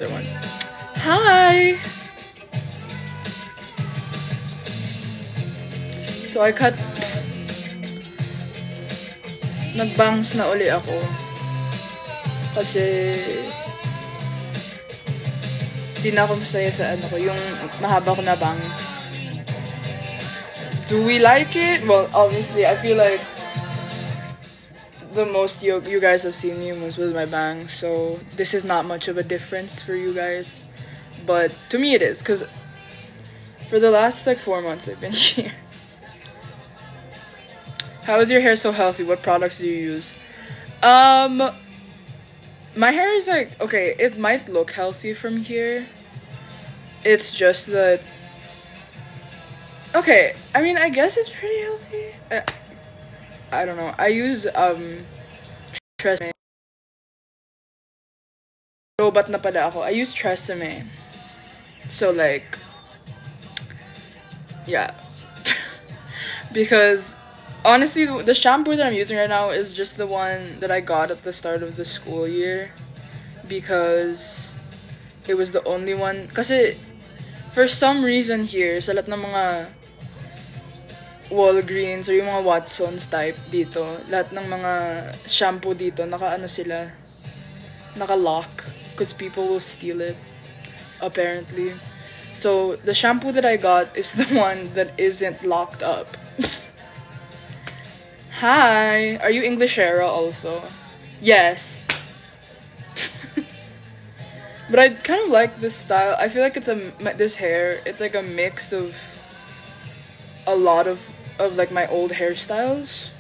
Ones. Hi! So I cut... Nag-bangs na uli ako. Kasi... Di na ako masaya sa ano ko, yung mahaba ko na bangs. Do we like it? Well, obviously, I feel like the most you guys have seen me was with my bangs, so this is not much of a difference for you guys. But to me it is, because for the last like 4 months they've been here. How is your hair so healthy? What products do you use? My hair is like, okay, it might look healthy from here. It's just that, okay, I mean, I guess it's pretty healthy. I don't know. I use Tresemme. Robot na pala ako. I use Tresemme. So like, yeah. Because honestly, the shampoo that I'm using right now is just the one that I got at the start of the school year, because it was the only one. Kasi for some reason here, sa lahat ng mga Walgreens or yung mga Watsons type dito, lahat ng mga shampoo dito, naka-ano sila, naka-lock, because people will steal it, apparently. So, the shampoo that I got is the one that isn't locked up. Hi! Are you English era also? Yes. But I kind of like this style. I feel like it's this hair, it's like a mix of a lot of like my old hairstyles.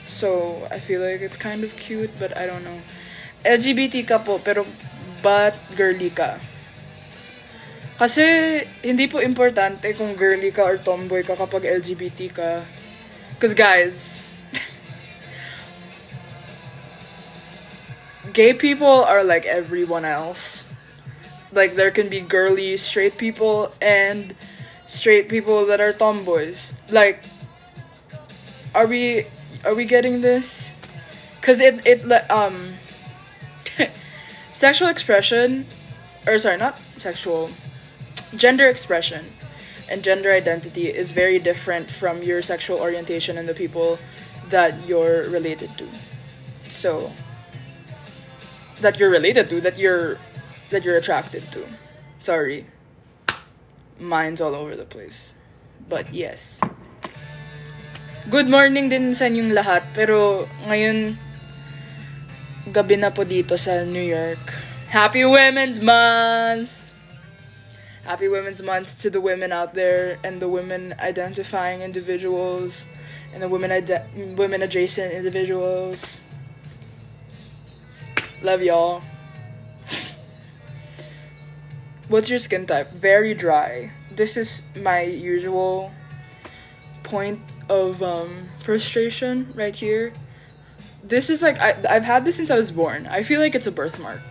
So, I feel like it's kind of cute, but I don't know. LGBT ka po, pero but girly ka. Kasi, hindi po importante kung girly ka or tomboy ka kapag LGBT ka. Because guys, gay people are like everyone else. Like, there can be girly straight people and straight people that are tomboys. Like, are we getting this? Because sexual expression, or sorry, not sexual, gender expression and gender identity is very different from your sexual orientation and the people that you're related to. So, that you're attracted to. Sorry. Mine's all over the place. But yes. Good morning din sa inyong lahat. Pero ngayon, gabi na po dito sa New York. Happy Women's Month! Happy Women's Month to the women out there and the women identifying individuals and the women adjacent individuals. Love y'all. What's your skin type? Very dry. This is my usual point of frustration right here. This is like, I've had this since I was born. I feel like it's a birthmark.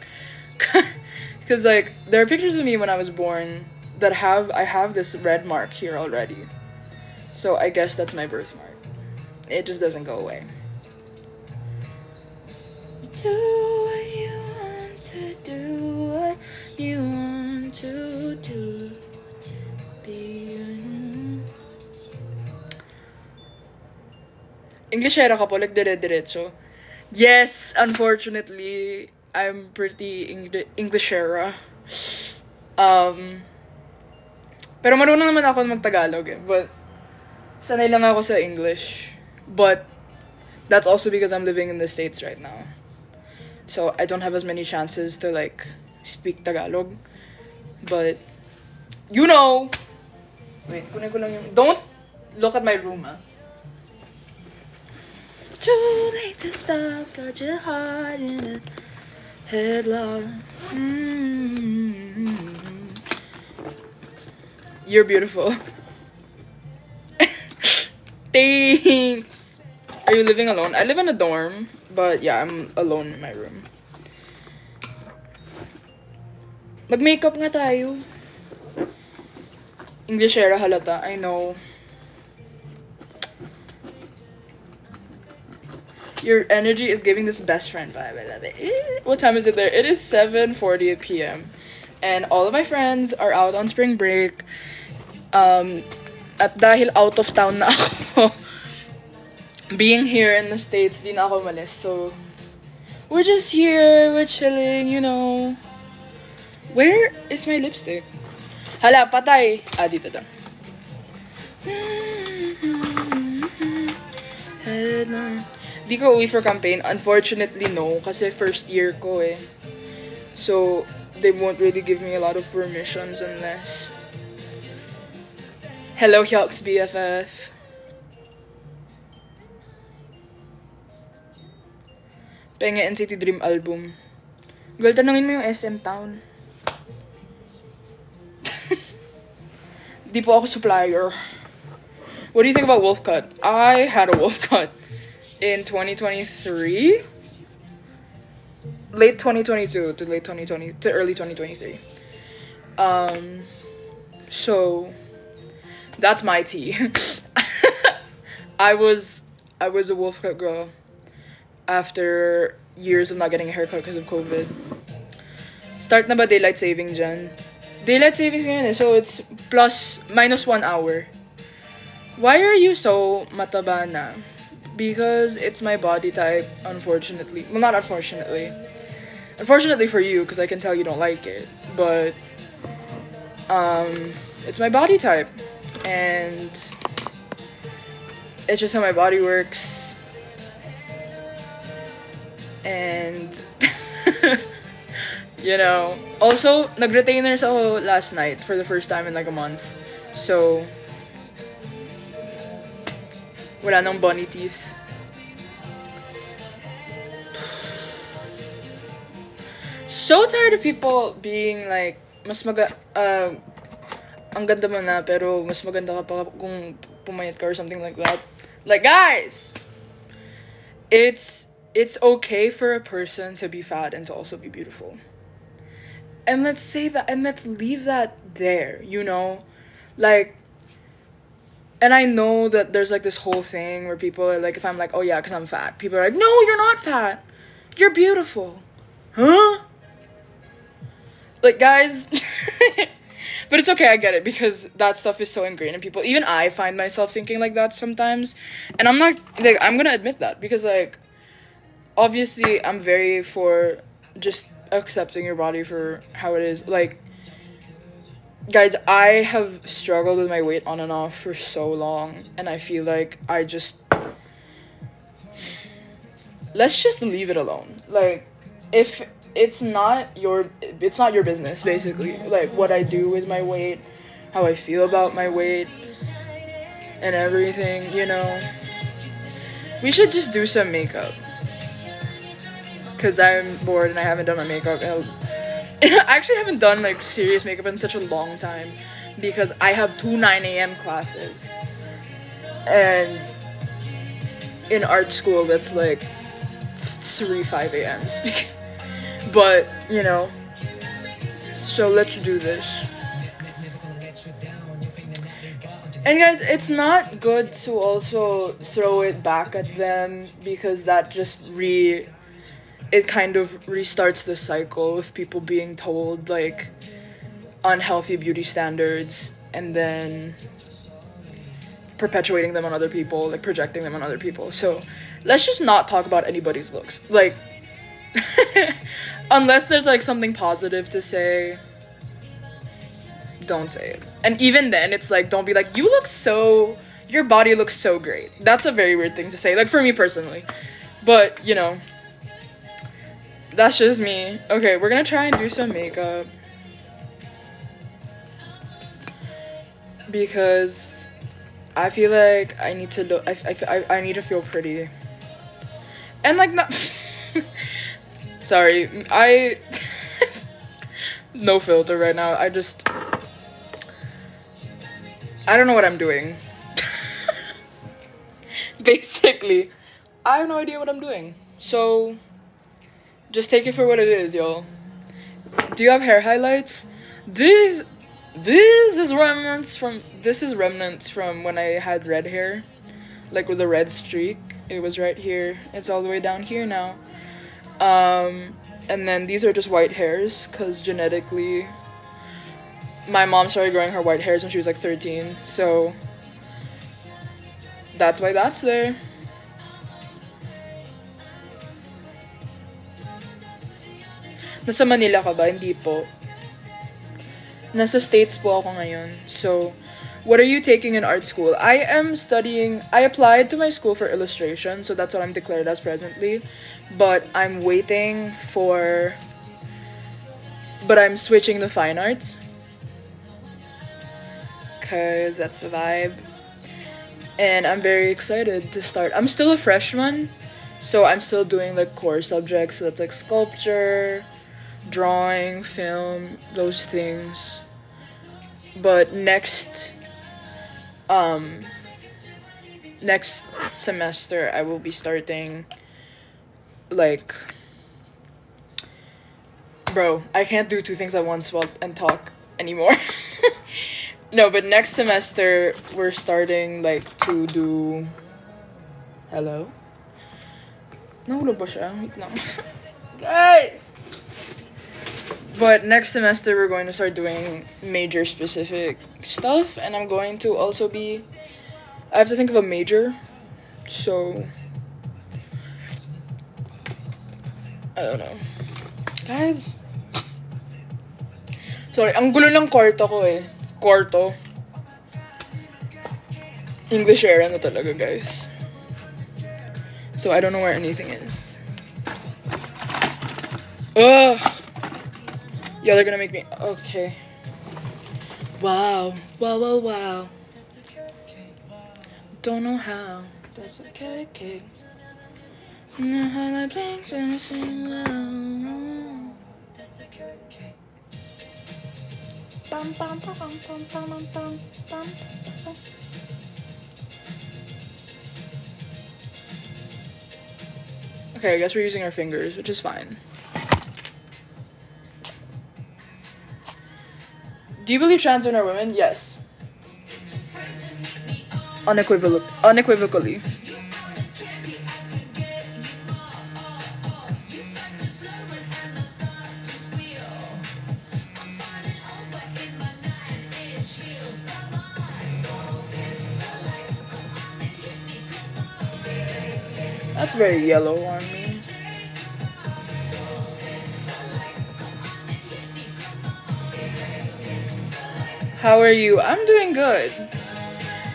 Because like, there are pictures of me when I was born that I have this red mark here already. So I guess that's my birthmark. It just doesn't go away. Do what you want to do, what you want to do. Be English era ka po, like dire-diretso. Yes, unfortunately, I'm pretty English era. Pero marunong naman ako mag-Tagalog eh. But, sanay lang ako sa English. But, that's also because I'm living in the States right now. So, I don't have as many chances to, like, speak Tagalog. But, you know! Wait, kunin ko lang yung... Don't look at my room, ah. Too late to stop, got your heart in a headlock. You're beautiful. Thanks! Are you living alone? I live in a dorm, but yeah, I'm alone in my room. Mag-makeup nga tayo. English era halata, I know. Your energy is giving this best friend vibe. I love it. What time is it there? It is 7:40 p.m. And all of my friends are out on spring break. At dahil out of town na ako, being here in the States, di na ako umalis. So, we're just here, we're chilling, you know. Where is my lipstick? Hala, patay. Dito daw. Di ko uwi for campaign. Unfortunately, no. Kasi first year ko eh. So, they won't really give me a lot of permissions unless... Hello, Hyok's BFF. Penge NCT Dream album. Girl, tanungin mo yung SM Town. Di po ako supplier. What do you think about wolf cut? I had a wolf cut in 2023. Late 2022 to late 2020 to early 2023. So that's my tea. I was a wolf cut girl after years of not getting a haircut because of COVID. Start na ba daylight saving dyan? Daylight savings ngayon eh, so it's minus 1 hour. Why are you so mataba na? Because it's my body type, unfortunately. Well, not unfortunately. Unfortunately for you, because I can tell you don't like it. But, it's my body type. And it's just how my body works. And, you know. Also, nag-retainers ako last night for the first time in like a month. So, wala nang bunny teeth. So tired of people being like, ang ganda mo na, pero mas maganda ka pa kung pumayat ka or something like that. Like, guys! It's okay for a person to be fat and to also be beautiful. And let's say that, and let's leave that there, you know? Like, and I know that there's like this whole thing where people are like, if I'm like, oh yeah, because I'm fat, people are like, no, you're not fat. You're beautiful. Huh? Like, guys, but it's okay, I get it, because that stuff is so ingrained in people. Even I find myself thinking like that sometimes. And I'm not, like, I'm gonna admit that, because, like, obviously, I'm very for just accepting your body for how it is. Like, guys, I have struggled with my weight on and off for so long, and I feel like let's just leave it alone. Like, if it's not your business, basically, like, what I do with my weight, how I feel about my weight, and everything, you know. We should just do some makeup, because I'm bored and I haven't done my makeup. I actually haven't done like serious makeup in such a long time, because I have 2 9 a.m. classes, and in art school that's like 3 5 a.m.s. But, you know, so let's do this. And guys, it's not good to also throw it back at them, because that just it kind of restarts the cycle of people being told, like, unhealthy beauty standards and then perpetuating them on other people, like, projecting them on other people. So, let's just not talk about anybody's looks. Like, unless there's, like, something positive to say, don't say it. And even then, it's like, don't be like, your body looks so great. That's a very weird thing to say, like, for me personally. But, you know, that's just me. Okay, we're gonna try and do some makeup, because I feel like I need to look, I need to feel pretty. And, like, not sorry, no filter right now. I don't know what I'm doing. Basically, I have no idea what I'm doing. So, just take it for what it is, y'all. Do you have hair highlights? This is remnants from when I had red hair, like with a red streak. It was right here. It's all the way down here now. And then these are just white hairs, because genetically, my mom started growing her white hairs when she was like 13. So, that's why that's there. Nasa Manila ka ba? Hindi po. Nasa States po ako ngayon. So, what are you taking in art school? I applied to my school for illustration, so that's what I'm declared as presently. But I'm switching to fine arts. Because that's the vibe. And I'm very excited to start. I'm still a freshman, so I'm still doing like core subjects. So that's like sculpture, drawing, film, those things. But next semester I will be starting like, bro, I can't do two things at once and talk anymore. No, but next semester we're starting like to do, hello? Nahulog ba siya? Wait lang. Guys! But next semester we're going to start doing major specific stuff, and I'm going to also I have to think of a major, so I don't know. Guys, sorry, ang gulo ng kwarto ko eh. Kwarto. English era na talaga, guys. So I don't know where anything is. Ugh! Yeah, they're gonna make me. Okay. Wow. Wow, wow, wow. Don't know how. That's okay, okay. Know how I blink and sing well. Bum, bum, bum, bum, bum, bum, bum, bum, bum. Okay, I guess we're using our fingers, which is fine. Do you believe trans women are women? Yes. Unequivocally. That's very yellow on me. How are you? I'm doing good.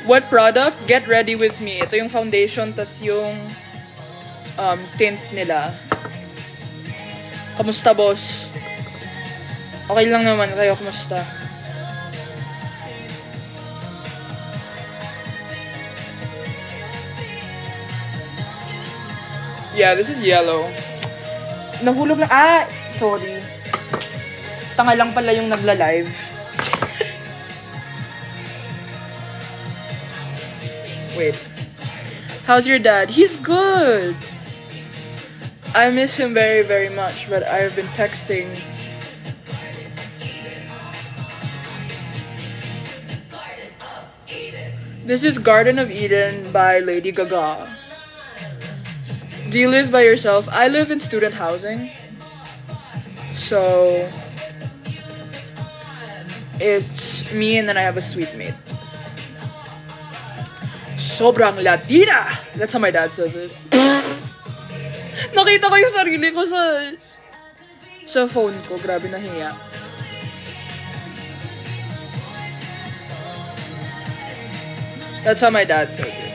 What product? Get ready with me. Ito yung foundation, tas yung tint nila. Kamusta, boss? Okay lang naman. Kayo, kamusta? Yeah, this is yellow. Nahulog lang. Ah! Sorry. Tanga lang pala yung nagla-live. Wait. How's your dad? He's good. I miss him very, very much, but I've been texting. This is Garden of Eden by Lady Gaga. Do you live by yourself? I live in student housing. So it's me and then I have a suite mate. Sobrang Latina! That's how my dad says it. Nakita ko yung sarili ko sa phone ko. Grabe, nahiya. That's how my dad says it.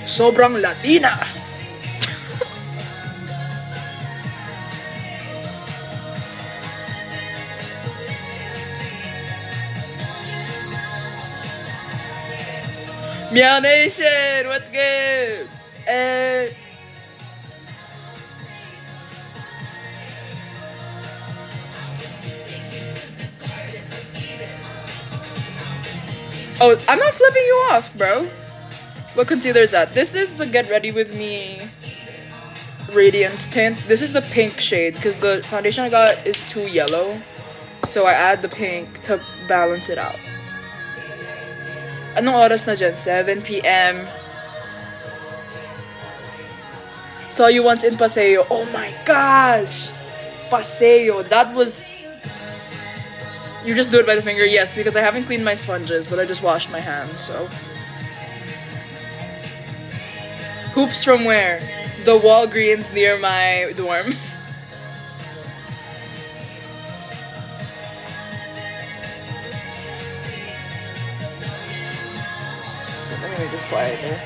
Sobrang Latina! MIEL Nation! What's good? Oh, I'm not flipping you off, bro. What concealer is that? This is the Get Ready With Me Radiance tint. This is the pink shade because the foundation I got is too yellow. So I add the pink to balance it out. Anong oras na dyan? 7 p.m. Saw you once in Paseo. Oh my gosh! paseo. That was... You just do it by the finger? Yes, because I haven't cleaned my sponges, but I just washed my hands, so... Hoops from where? The Walgreens near my dorm. Let me make this quieter.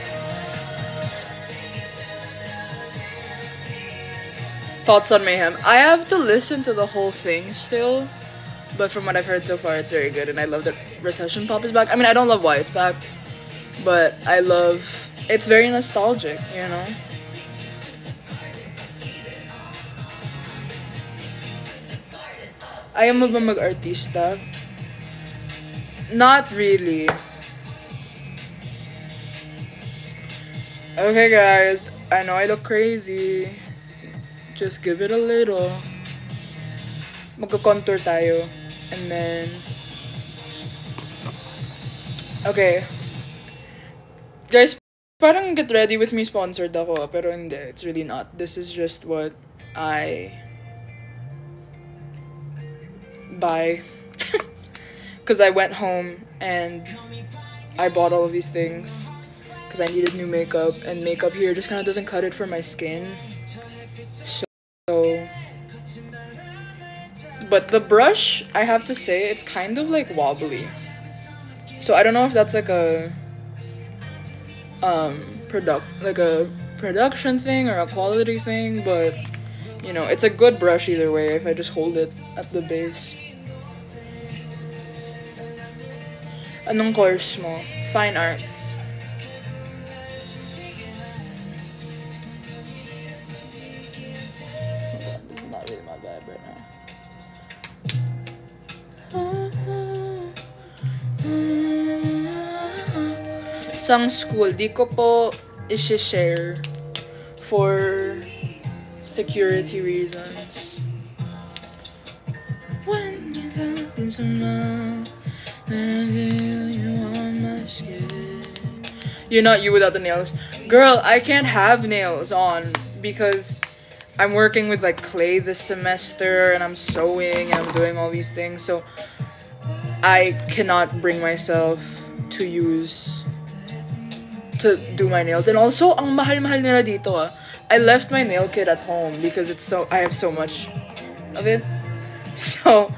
Thoughts on Mayhem. I have to listen to the whole thing still, but from what I've heard so far, it's very good, and I love that Recession Pop is back. I mean, I don't love why it's back, but I love... It's very nostalgic, you know? Ayaw mo ba mag-artista? Not really. Okay guys, I know I look crazy. Just give it a little. Magko-contour tayo. And then... Okay. Guys, parang Get Ready With Me sponsored ako, pero hindi. It's really not. This is just what I buy. Because I went home and I bought all of these things. Because I needed new makeup. And makeup here just kind of doesn't cut it for my skin. So... But the brush, I have to say, it's kind of like wobbly. So I don't know if that's like a production thing or a quality thing, but you know, it's a good brush either way if I just hold it at the base. Anong course mo? Fine arts. This is not really my vibe right now. Sang school, di ko po i-share for security reasons. When you talk in some love, you on my skin. You're not you without the nails. Girl, I can't have nails on because I'm working with like clay this semester and I'm sewing and I'm doing all these things, so I cannot bring myself to do my nails. And also, ang mahal-mahal nila dito ah. I left my nail kit at home because I have so much of it. So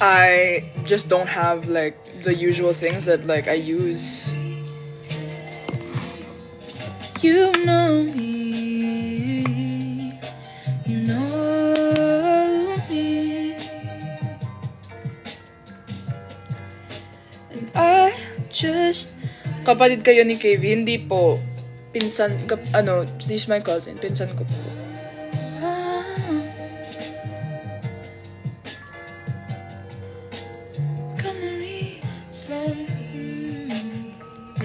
I just don't have like the usual things that like I use. You know me. You know me. And I just... Kapatid kayo ni KV? Hindi po. Pinsan, this is my cousin. Pinsan ko po. Come to me,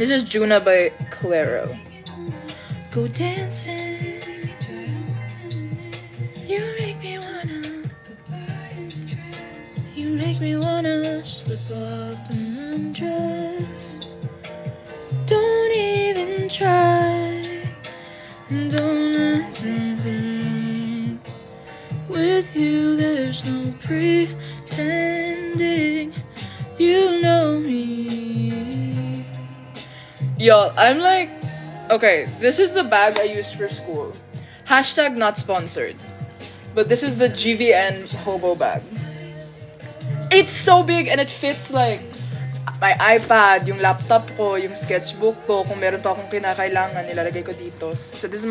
this is Juna by Claro. Go dancing. You make me wanna. You make me wanna slip off and undress. Don't even try. Don't pretend. With you there's no pretending. You know me. Y'all, I'm like, okay, this is the bag I used for school. Hashtag not sponsored. But this is the GVN hobo bag. It's so big and it fits like my iPad, yung laptop ko, yung sketchbook ko, kung meron pa akong kinakailangan, nilalagay ko dito. So this is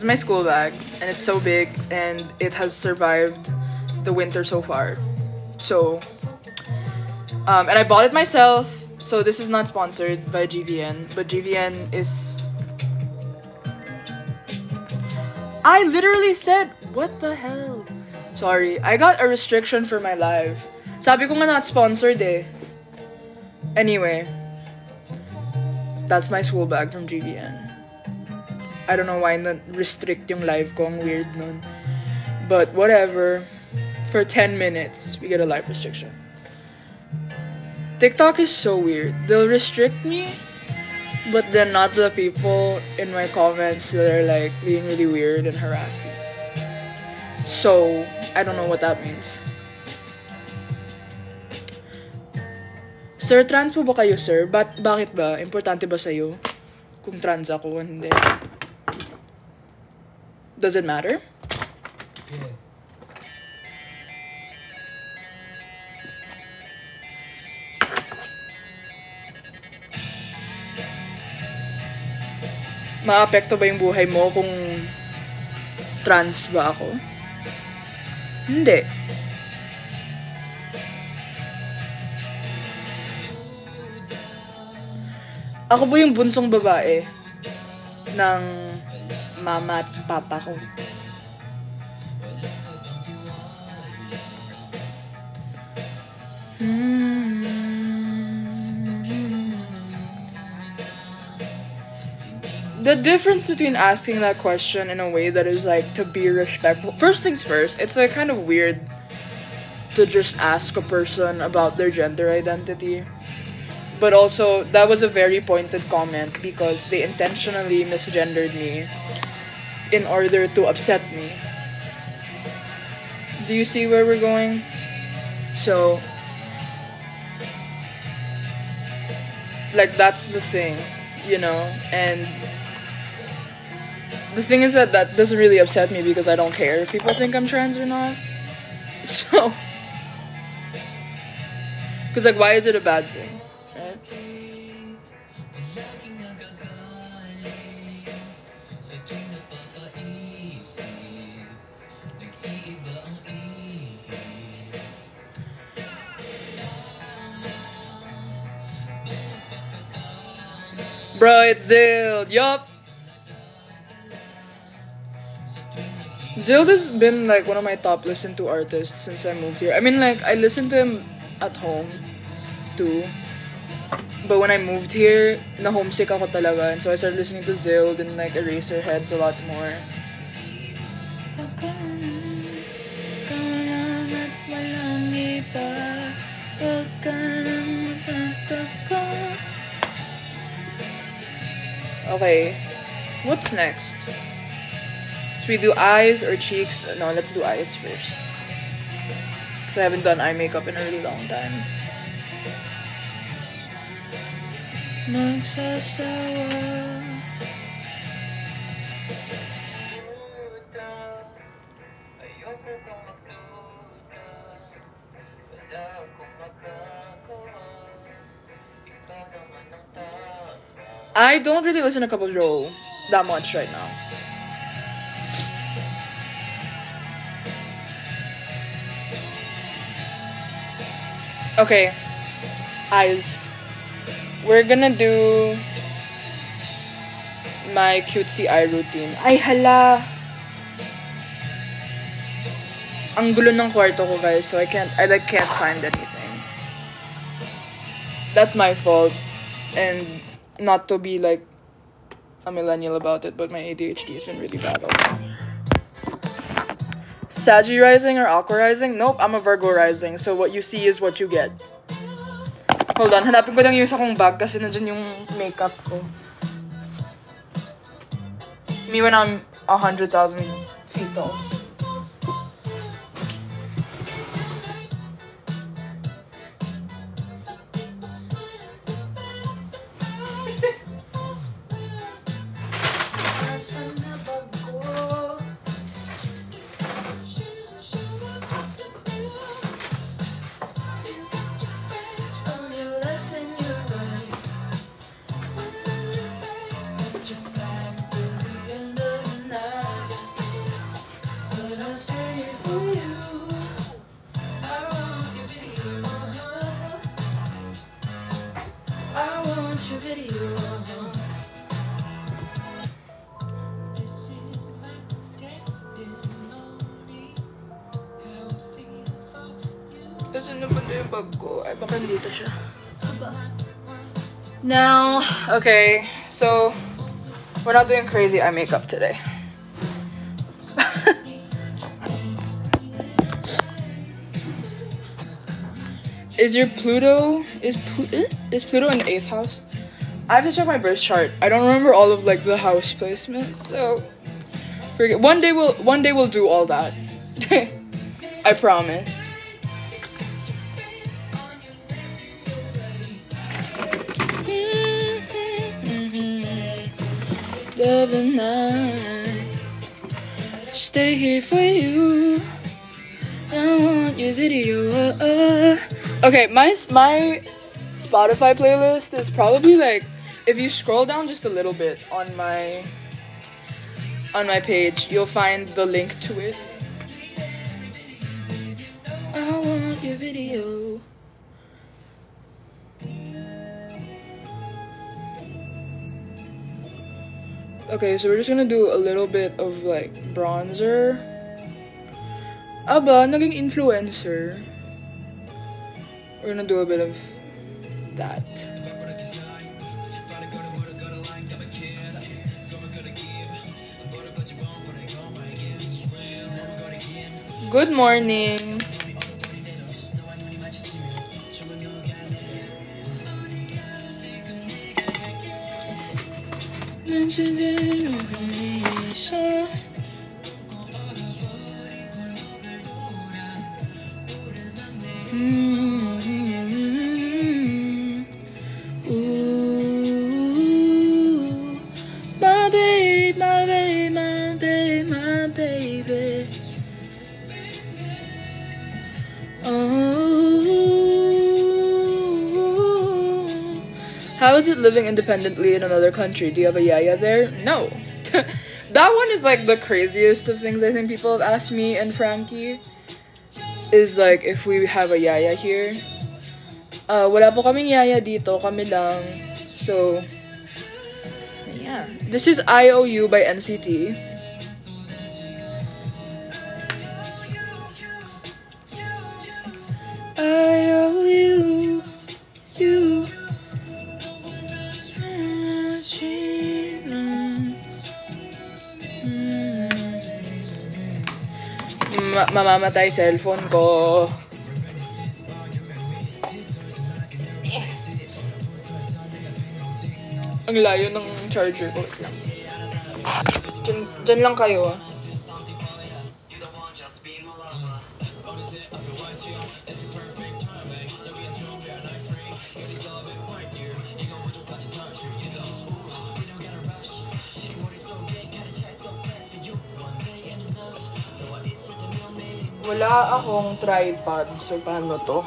my school bag, and it's so big, and it has survived the winter so far. So, and I bought it myself, so this is not sponsored by GVN, but GVN is... I literally said, what the hell? Sorry, I got a restriction for my live. Sabi ko nga not sponsored eh. Anyway, that's my school bag from GVN. I don't know why na restrict yung live ko, ang weird nun. But whatever, for 10 minutes, we get a live restriction. TikTok is so weird. They'll restrict me, But then not the people in my comments that are like being really weird and harassing. So, I don't know what that means. Sir, trans po ba kayo, sir? Bakit ba? Importante ba sa'yo? Kung trans ako, hindi. Does it matter? Yeah. Maapekto ba yung buhay mo kung trans ba ako? Hindi. Ako ba yung bunsong babae ng mama at papa ko? The difference between asking that question in a way that is like to be respectful. First things first, it's like kind of weird to just ask a person about their gender identity. But also, that was a very pointed comment because they intentionally misgendered me in order to upset me. Do you see where we're going? So, like, that's the thing, you know? And the thing is that doesn't really upset me because I don't care if people think I'm trans or not. So, because, like, why is it a bad thing? Right? Bro, it's Zild. Yup. Zild has been like one of my top listened to artists since I moved here. I mean, like, I listen to him at home too. But when I moved here, na homesick ako talaga. And so I started listening to Zild and like Eraserheads a lot more. Okay, what's next? Should we do eyes or cheeks? No, let's do eyes first. Because I haven't done eye makeup in a really long time. I don't really listen to Couple Joe that much right now. Okay, eyes. We're gonna do my cutesy eye routine. Ay, hala! Ang gulo ng kwarto ko, guys, so I can't find anything. That's my fault. And not to be like a millennial about it, but my ADHD has been really bad all the time. Saggy rising or Aqua rising? Nope, I'm a Virgo rising. So what you see is what you get. Hold on, hanapin ko lang yung isa kong bag kasi nandyan yung makeup ko. Me when I'm 100,000 feet tall. Kasi napunta yung bag ko. Ay, baka dito siya. Now, okay, so we're not doing crazy eye makeup today. Is Pluto in the 8th house? I have to check my birth chart. I don't remember all of like the house placements, so forget. One day we'll do all that. I promise. Stay here for you. I want your video. Okay, my Spotify playlist is probably like, if you scroll down just a little bit on my page, you'll find the link to it. I want your video. Okay, so we're just gonna do a little bit of like bronzer. Aba, naging influencer. We're gonna do a bit of that. Good morning. My baby, my baby, my baby, my baby. How is it living independently in another country? Do you have a yaya there? No. That one is like the craziest of things I think people have asked me and Frankie. Is like if we have a yaya here. Wala po kaming yaya dito, kami lang. So, yeah. This is IOU by NCT. IOU, you. Mamamatay cellphone ko. Ang layo ng charger ko. Wait lang. Diyan lang kayo. Wala akong tripod, so paano to?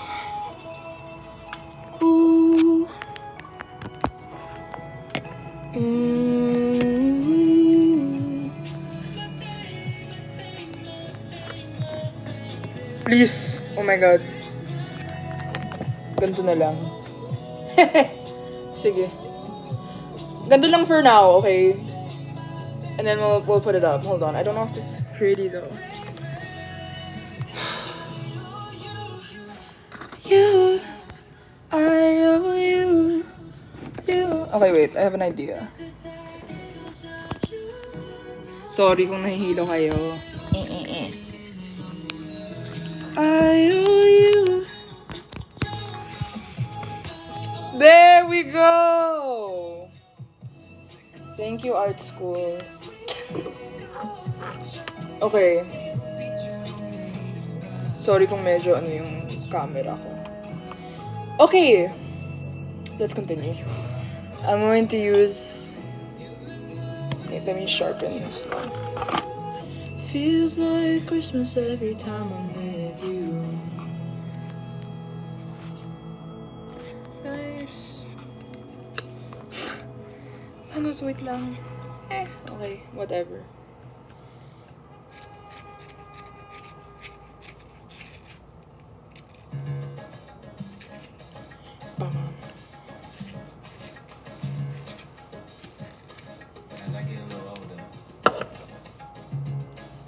Please! Oh my god. Ganito na lang. Sige. Ganito lang for now, okay? And then we'll put it up. Hold on. I don't know if this is pretty though. You, I owe you, you. Okay, wait. I have an idea. Sorry kung nahihilo kayo. I owe you. There we go. Thank you, art school. Okay. Sorry kung medyo ano yung camera ko. Okay, let's continue. I'm going to use. Wait, let me sharpen this now. Feels like Christmas every time I'm with you. Nice. Ano, wait lang. Okay, whatever.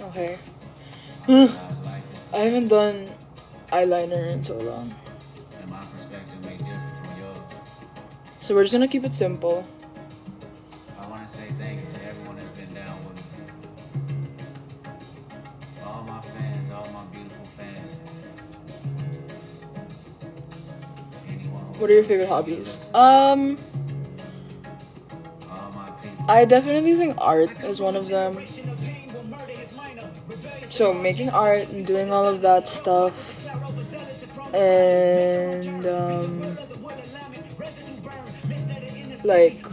Okay. I haven't done eyeliner in so long. And my perspective may differ from yours. So we're just gonna keep it simple. I want to say thank you to everyone that's been down with me. All my fans, all my beautiful fans. Anyone What are your favorite hobbies? I definitely think art is one of them. So making art and doing all of that stuff, and like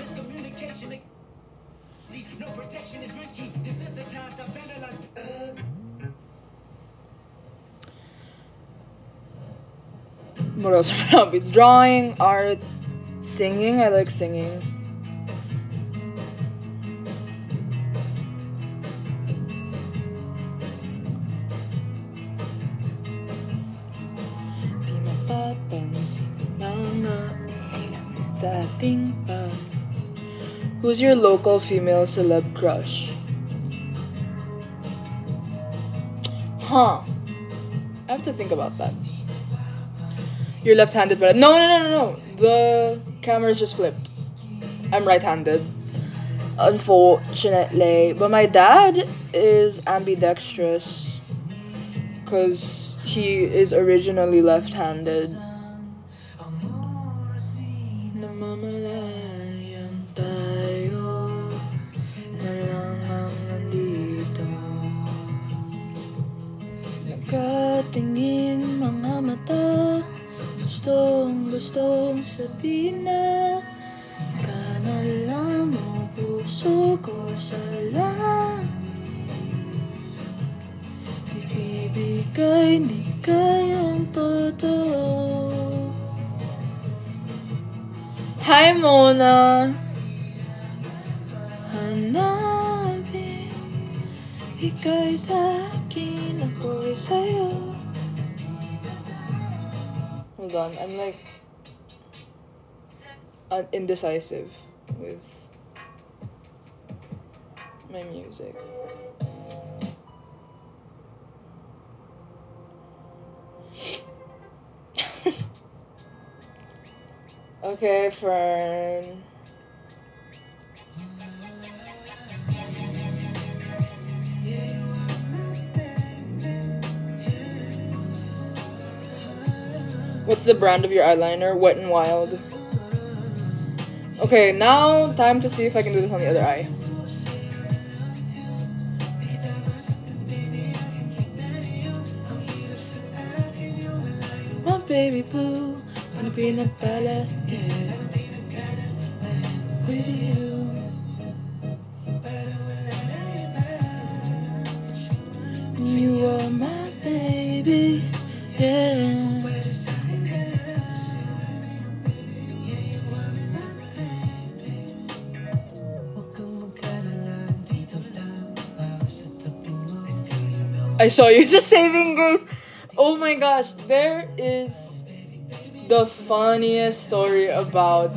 what else are my hobbies? Drawing, art, singing. I like singing. Di mapapansin na mailan sa ating pag. Who's your local female celeb crush? Huh. I have to think about that. You're left-handed, but no. The camera's just flipped. I'm right-handed, unfortunately. But my dad is ambidextrous because he is originally left-handed. Namamalayan tayo, malangang nandito. Nagkatingin mga mata, gustong sabihin na kanala mo puso ko sala. Ibibigay ni kayang totoo. Hi Mona! Hanapin, ika'y sa'kin, ako'y sa'yo. Hold on, I'm like indecisive with my music. Okay, Fern. What's the brand of your eyeliner? Wet n Wild. Okay, now time to see if I can do this on the other eye. My baby boo, wanna be in a ballet with you. You are my baby, yeah. I saw you just saving grace. Oh my gosh, there is the funniest story about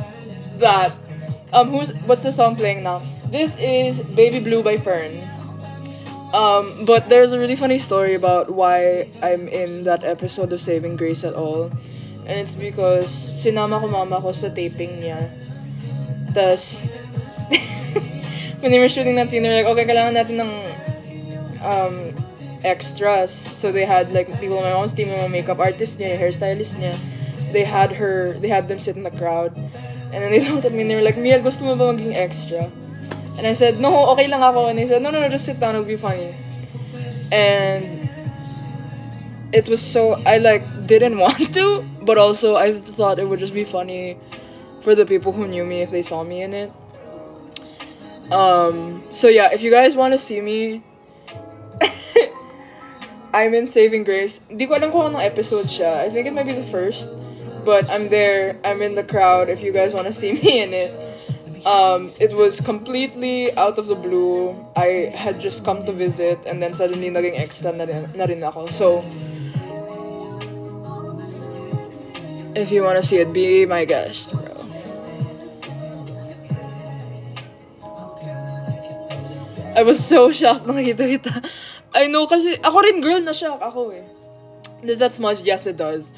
that. What's the song playing now? This is Baby Blue by Fern. But there's a really funny story about why I'm in that episode of Saving Grace at all. And it's because sinama ko mama ko sa taping niya. Tas when they were shooting that scene, they're like, okay, kailangan natin ng extras. So they had like people on my mom's team, yung makeup artist niya, hairstylist niya. They had them sit in the crowd. And then they looked at me and they were like, Miel, gusto mo ba maging extra? And I said, no, okay lang ako. And they said, no, just sit down, it'll be funny. And it was so, I like didn't want to, but also I thought it would just be funny for the people who knew me if they saw me in it. So yeah, if you guys want to see me, I'm in Saving Grace. Di ko alam kung anong episode siya. I think it might be the first. But I'm there. I'm in the crowd if you guys want to see me in it. It was completely out of the blue. I had just come to visit and then suddenly naging extra na rin ako. So, if you want to see it, be my guest, bro. I was so shocked na nakita kita. I know kasi, ako rin girl, na-shock ako eh. Does that smudge? Yes, it does.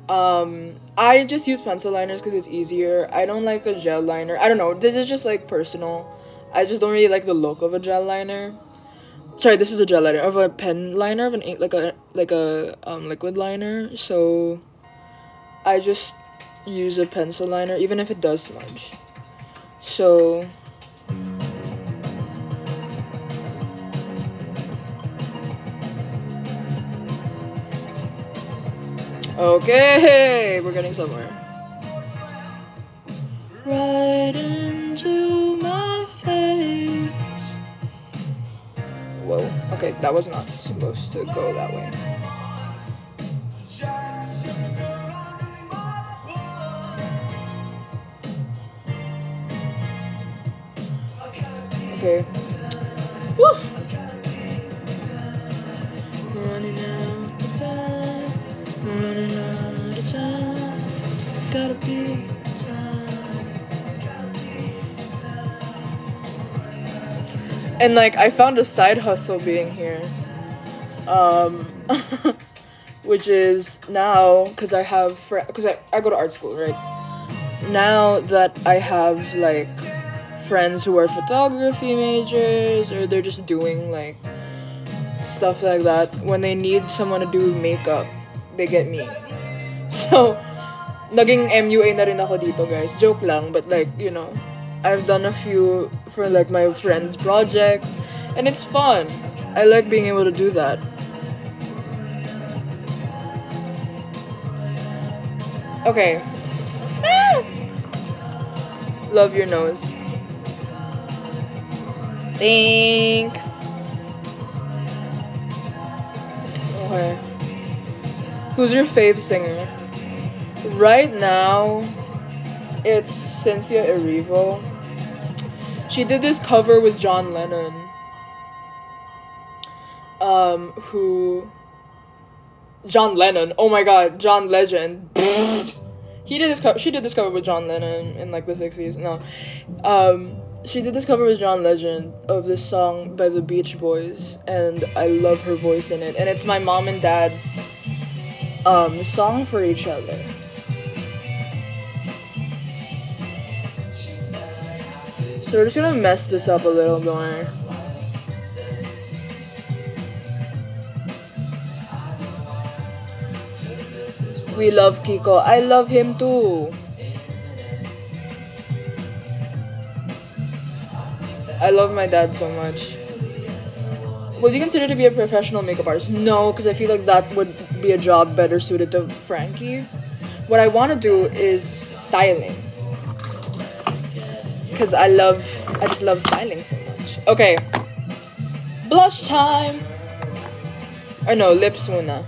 I just use pencil liners because it's easier. I don't like a gel liner. I don't know, this is just like personal. I just don't really like the look of a gel liner. Sorry, this is a gel liner. Of a pen liner, of an ink, like a liquid liner. So, I just use a pencil liner, even if it does smudge. So, Okay, we're getting somewhere. Right into my face. Whoa. Okay, that was not supposed to go that way. Okay. Woo! Running out of time. Running out of time. Gotta be time. And like, I found a side hustle being here. Which is now, because I have, because I go to art school, right? Now that I have like friends who are photography majors, or they're just doing like stuff like that, when they need someone to do makeup, they get me. So, naging MUA na rin ako dito, guys. Joke lang, but like, you know, I've done a few for like my friends' projects, and it's fun. I like being able to do that. Okay. Love your nose. Thanks. Okay. Who's your fave singer? Right now, it's Cynthia Erivo. She did this cover with John Lennon. John Lennon. Oh my god, John Legend. She did this cover with John Lennon in like the 60s. No. She did this cover with John Legend of this song by the Beach Boys, and I love her voice in it. And it's my mom and dad's song for each other. So we're just gonna mess this up a little more. We love Kiko. I love him too. I love my dad so much. Would you consider to be a professional makeup artist? No, because I feel like that would be a job better suited to Frankie. What I want to do is styling. Because I just love styling so much. Okay. Blush time! Or no, lips muna.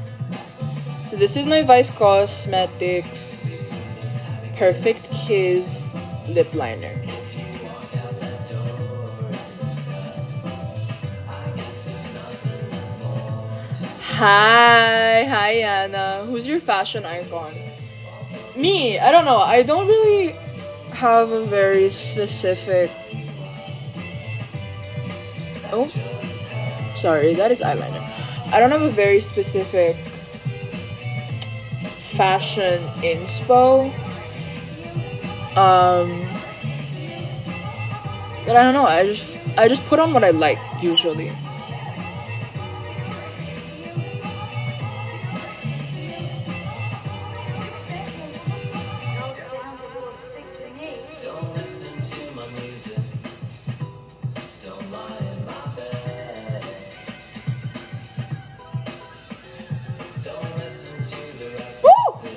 So this is my Vice Cosmetics Perfect Kiss lip liner. Hi Anna. Who's your fashion icon? Me, I don't know. I don't really have a very specific... Oh, sorry, that is eyeliner. I don't have a very specific fashion inspo. But I don't know. I just put on what I like usually.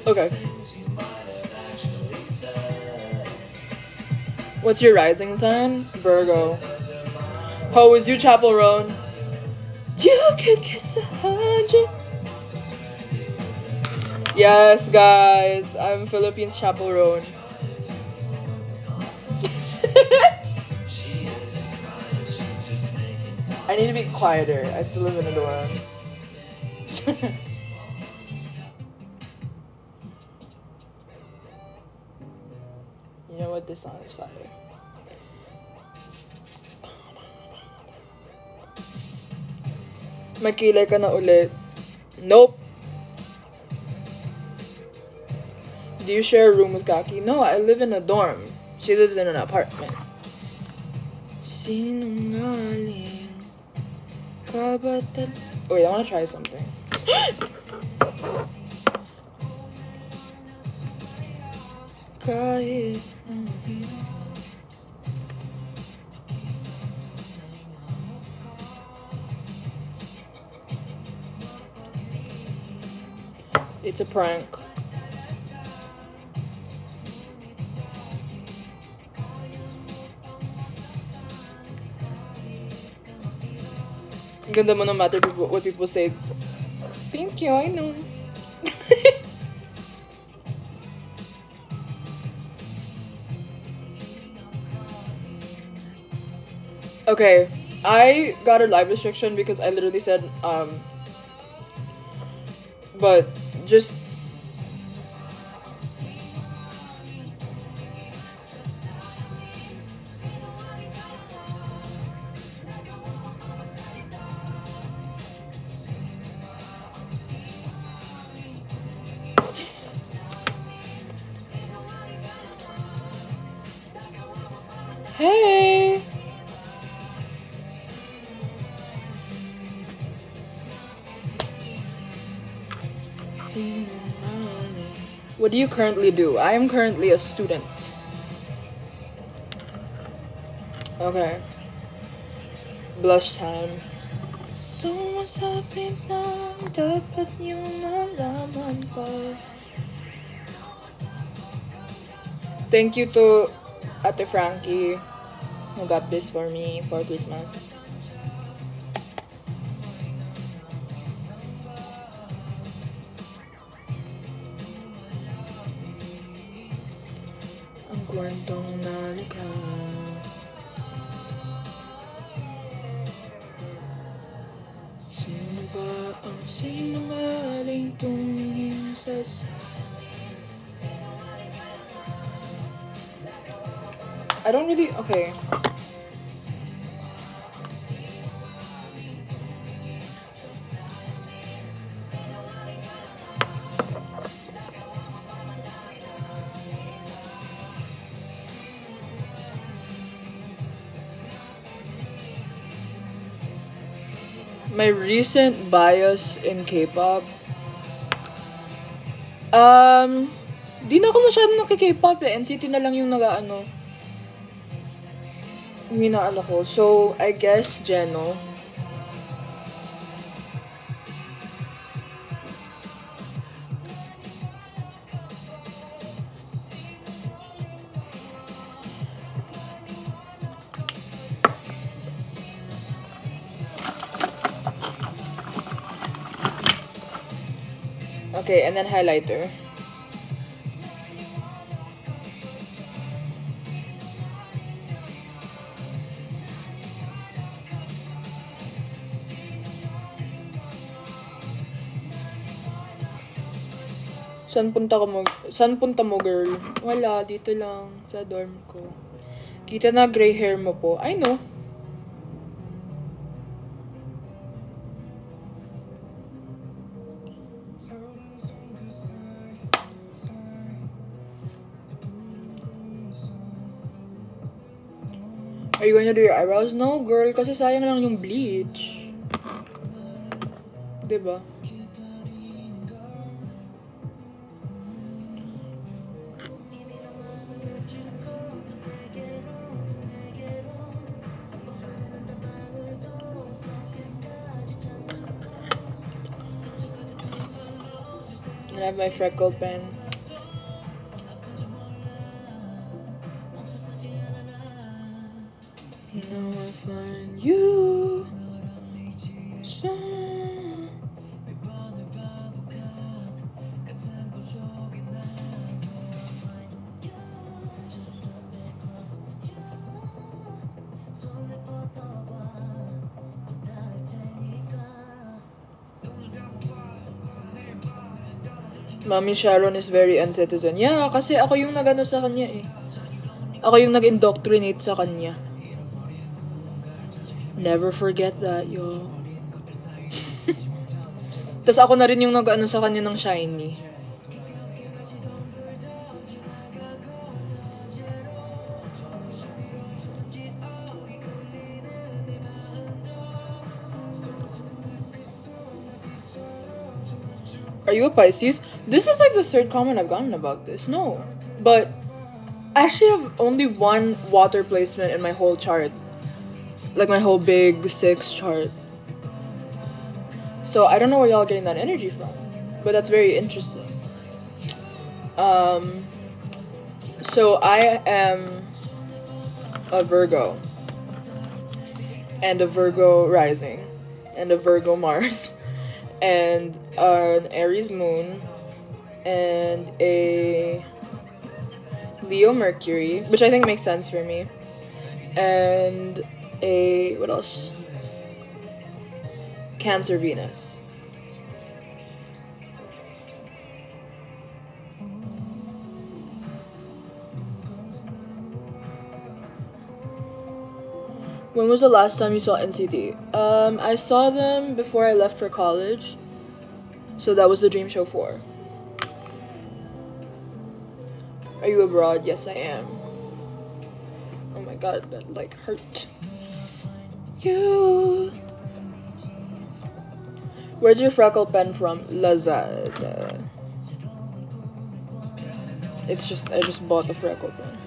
Okay. What's your rising sign? Virgo. Ho, is you Chapel Roan? You could kiss 100. Yes, guys. I'm Philippines Chapel Roan. I need to be quieter. I still live in a dorm. You know what? This song is fire. Makilay ka na ulit. Nope. Do you share a room with Kaki? No, I live in a dorm. She lives in an apartment. Sinungaling ka ba wait, I want to try something. Kahit It's a prank. Ang ganda mo no matter what people say. Thank you, I know. Okay, I got a live restriction because I literally said, but just hey. What do you currently do? I am currently a student. Okay. Blush time. Sumasapit lang, dapat niyong malaman pa. Thank you to Ate Frankie who got this for me for Christmas. Ang kwentong nalika. Sino ba ang sinungaling tumingin sa I don't really, okay. My recent bias in K-pop. Di na ako masyadong naki-K-pop eh. NCT na lang yung hinaano ko. So, I guess, Jeno. Okay, and then highlighter. Saan punta mo, girl? Wala, dito lang, sa dorm ko. Kita na gray hair mo po. I know. Are you going to do your eyebrows? No, girl, kasi sayang lang yung bleach. Diba? I have my freckle pen. Now I find you. Mommy Sharon is very uncitizen. Yeah, kasi ako yung nagano sa kanya eh. Ako yung nag-indoctrinate sa kanya. Never forget that, yo. Tapos ako na rin yung nag-ano sa kanya ng shiny. Are you a Pisces? This is like the third comment I've gotten about this. No. But I actually have only one water placement in my whole chart. Like my whole big 6 chart. So I don't know where y'all getting that energy from. but that's very interesting. So I am a Virgo, and a Virgo rising, and a Virgo Mars, and an Aries moon, and a Leo Mercury, which I think makes sense for me, and a, what else? Cancer Venus. When was the last time you saw NCT? I saw them before I left for college. So that was the Dream Show 4. Are you abroad? Yes, I am. Oh my god, that like hurt. You. Where's your freckle pen from? Lazada. It's just, I just bought the freckle pen.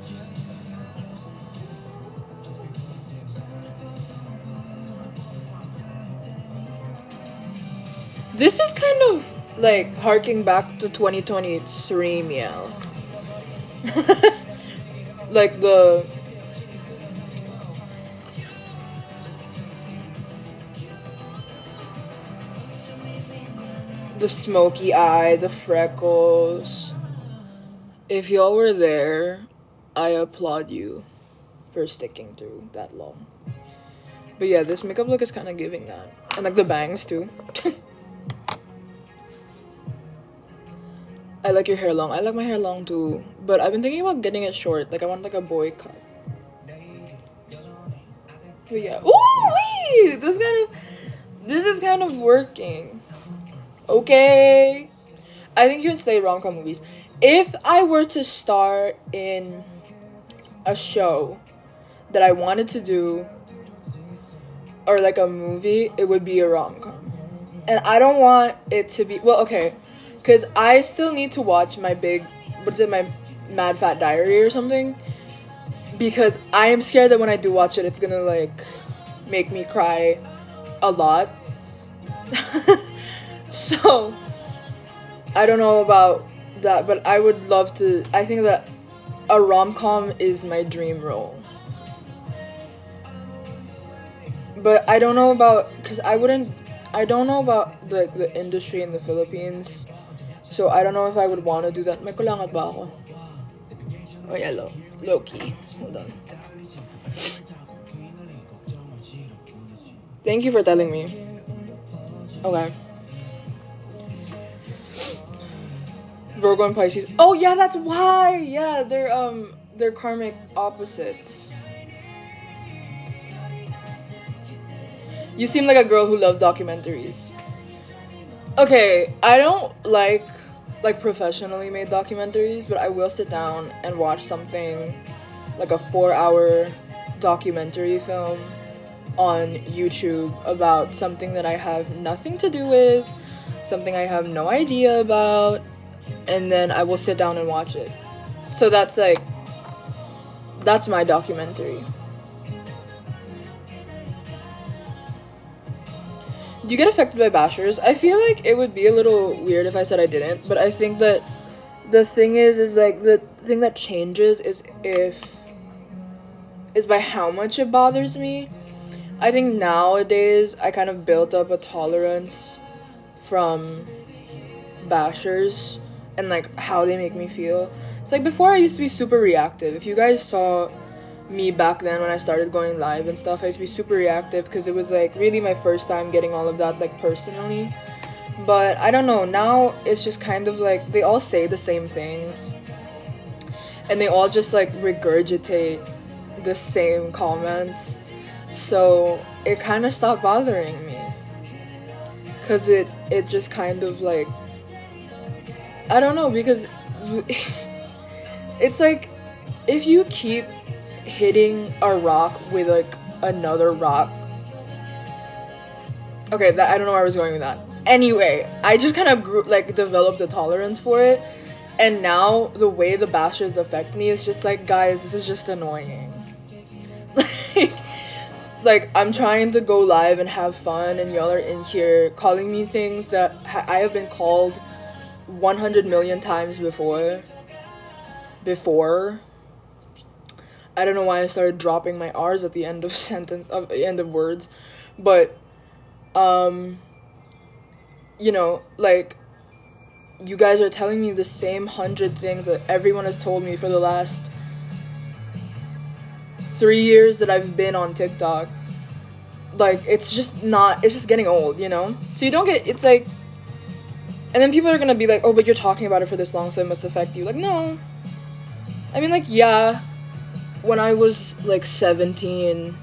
This is kind of like harking back to 2023 MIEL. Like the smoky eye, the freckles. If y'all were there, I applaud you for sticking through that long. But yeah, this makeup look is kind of giving that. And like the bangs too. I like your hair long. I like my hair long too. But I've been thinking about getting it short. Like I want like a boy cut. But yeah. Ooh, wait! This is kind of working. Okay. I think you would stay rom-com movies. If I were to star in a show that I wanted to do, or like a movie, it would be a rom-com. And I don't want it to be, well, okay, because I still need to watch my my Mad Fat Diary or something, because I am scared that when I do watch it, it's gonna like make me cry a lot. So I don't know about that, but I would love to. I think that a rom-com is my dream role. But I don't know about, because I don't know about the industry in the Philippines. So I don't know if I would want to do that. May kulangat ba ako? Oh yeah, low key. Hold on. Thank you for telling me. Okay. Virgo and Pisces. Oh yeah, that's why. Yeah, they're karmic opposites. You seem like a girl who loves documentaries. Okay, I don't like professionally made documentaries, but I will sit down and watch something like a 4-hour documentary film on YouTube about something that I have nothing to do with, something I have no idea about, and then I will sit down and watch it. So that's my documentary. Do you get affected by bashers? I feel like it would be a little weird if I said I didn't, but I think that the thing is like the thing that changes is by how much it bothers me. I think nowadays I kind of built up a tolerance from bashers and like how they make me feel. It's like before I used to be super reactive. If you guys saw me back then when I started going live and stuff, I used to be super reactive because it was like really my first time getting all of that like personally. But I don't know, now it's just kind of like they all say the same things and they all just like regurgitate the same comments, so it kind of stopped bothering me because it just kind of like, I don't know, because it's like if you keep hitting a rock with like another rock, okay, that I don't know where I was going with that. Anyway, I just kind of developed a tolerance for it, and now the way the bashers affect me is just like, guys, this is just annoying. Like I'm trying to go live and have fun, and y'all are in here calling me things that I have been called 100 million times before. I don't know why I started dropping my R's at the end of end of words, but you know, like, you guys are telling me the same 100 things that everyone has told me for the last 3 years that I've been on TikTok. Like, it's just getting old, you know? So you don't get, it's like, and then people are gonna be like, oh, but you're talking about it for this long, so it must affect you. Like, no. I mean, like, yeah, when I was, like, 17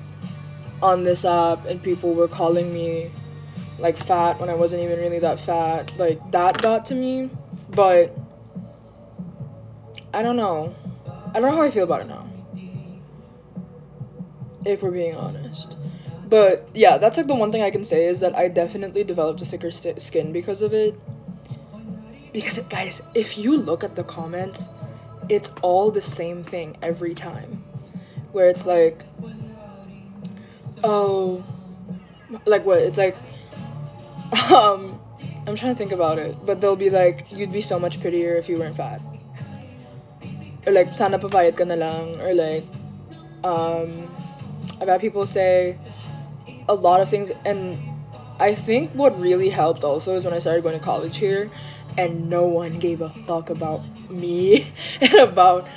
on this app and people were calling me, like, fat when I wasn't even really that fat, like, that got to me, but I don't know how I feel about it now, if we're being honest. But yeah, that's like the one thing I can say is that I definitely developed a thicker skin because of it. Because, guys, if you look at the comments, it's all the same thing every time, where it's like, oh, like, what, it's like, I'm trying to think about it, but they'll be like, you'd be so much prettier if you weren't fat, or like, sana papayat ka na lang, or like, I've had people say a lot of things, and I think what really helped also is when I started going to college here, and no one gave a fuck about me and about,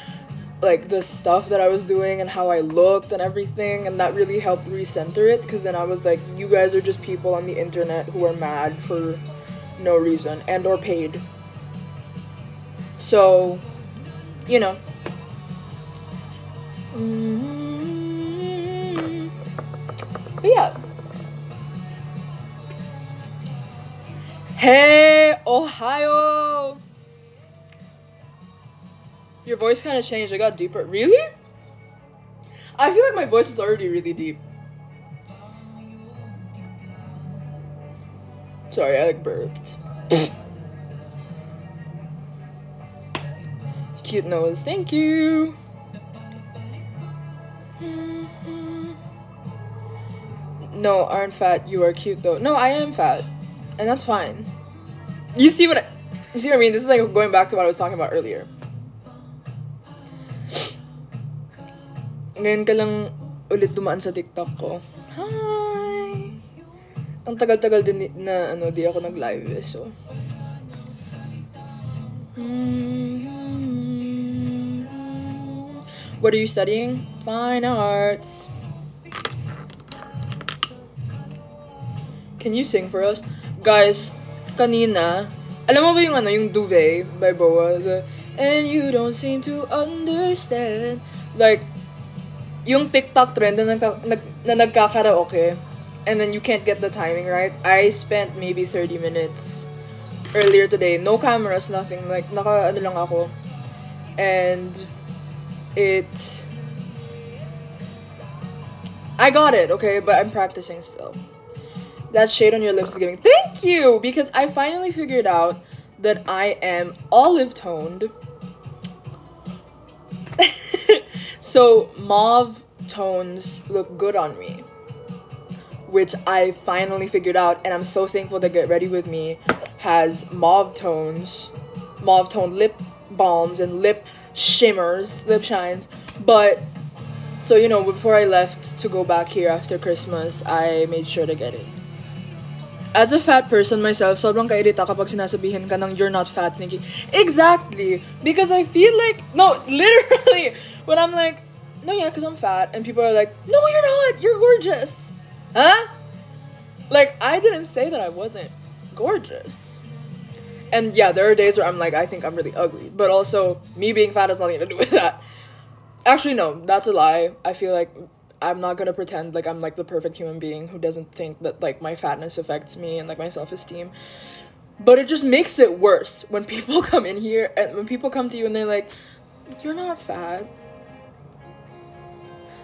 like, the stuff that I was doing and how I looked and everything, and that really helped recenter it, because then I was like, you guys are just people on the internet who are mad for no reason and or paid. So, you know. But yeah. Hey, Ohio! Your voice kind of changed. It got deeper. Really? I feel like my voice was already really deep. Sorry, I like burped. Cute nose. Thank you. No, aren't fat. You are cute though. No, I am fat. And that's fine. You see what I mean? This is like going back to what I was talking about earlier. Ngayon ka lang ulit dumaan sa TikTok ko. Hi! Ang tagal-tagal din na di ako nag-live so. What are you studying? Fine arts. Can you sing for us? Guys, kanina, alam mo ba yung Duvet by Boa? And you don't seem to understand. Like, yung TikTok trend na nagkakaraoke, and then you can't get the timing right. I spent maybe 30 minutes earlier today. No cameras, nothing. Like, naka-ano lang ako. And I got it, okay? But I'm practicing still. That shade on your lips is giving. Thank you! Because I finally figured out that I am olive toned. So mauve tones look good on me, which I finally figured out, and I'm so thankful that Get Ready With Me has mauve toned lip balms and lip shimmers, lip shines. But so, you know, before I left to go back here after Christmas, I made sure to get it. As a fat person myself, sobrang kairita kapag sinasabihin ka ng you're not fat, Nikki. Exactly. Because I feel like, no, literally, when I'm like, no, yeah, because I'm fat, and people are like, no, you're not, you're gorgeous. Huh? Like, I didn't say that I wasn't gorgeous. And yeah, there are days where I'm like, I think I'm really ugly. But also, me being fat has nothing to do with that. Actually, no, that's a lie. I feel like I'm not gonna pretend like I'm like the perfect human being who doesn't think that like my fatness affects me and like my self-esteem. But it just makes it worse when people come in here and when people come to you and they're like, you're not fat.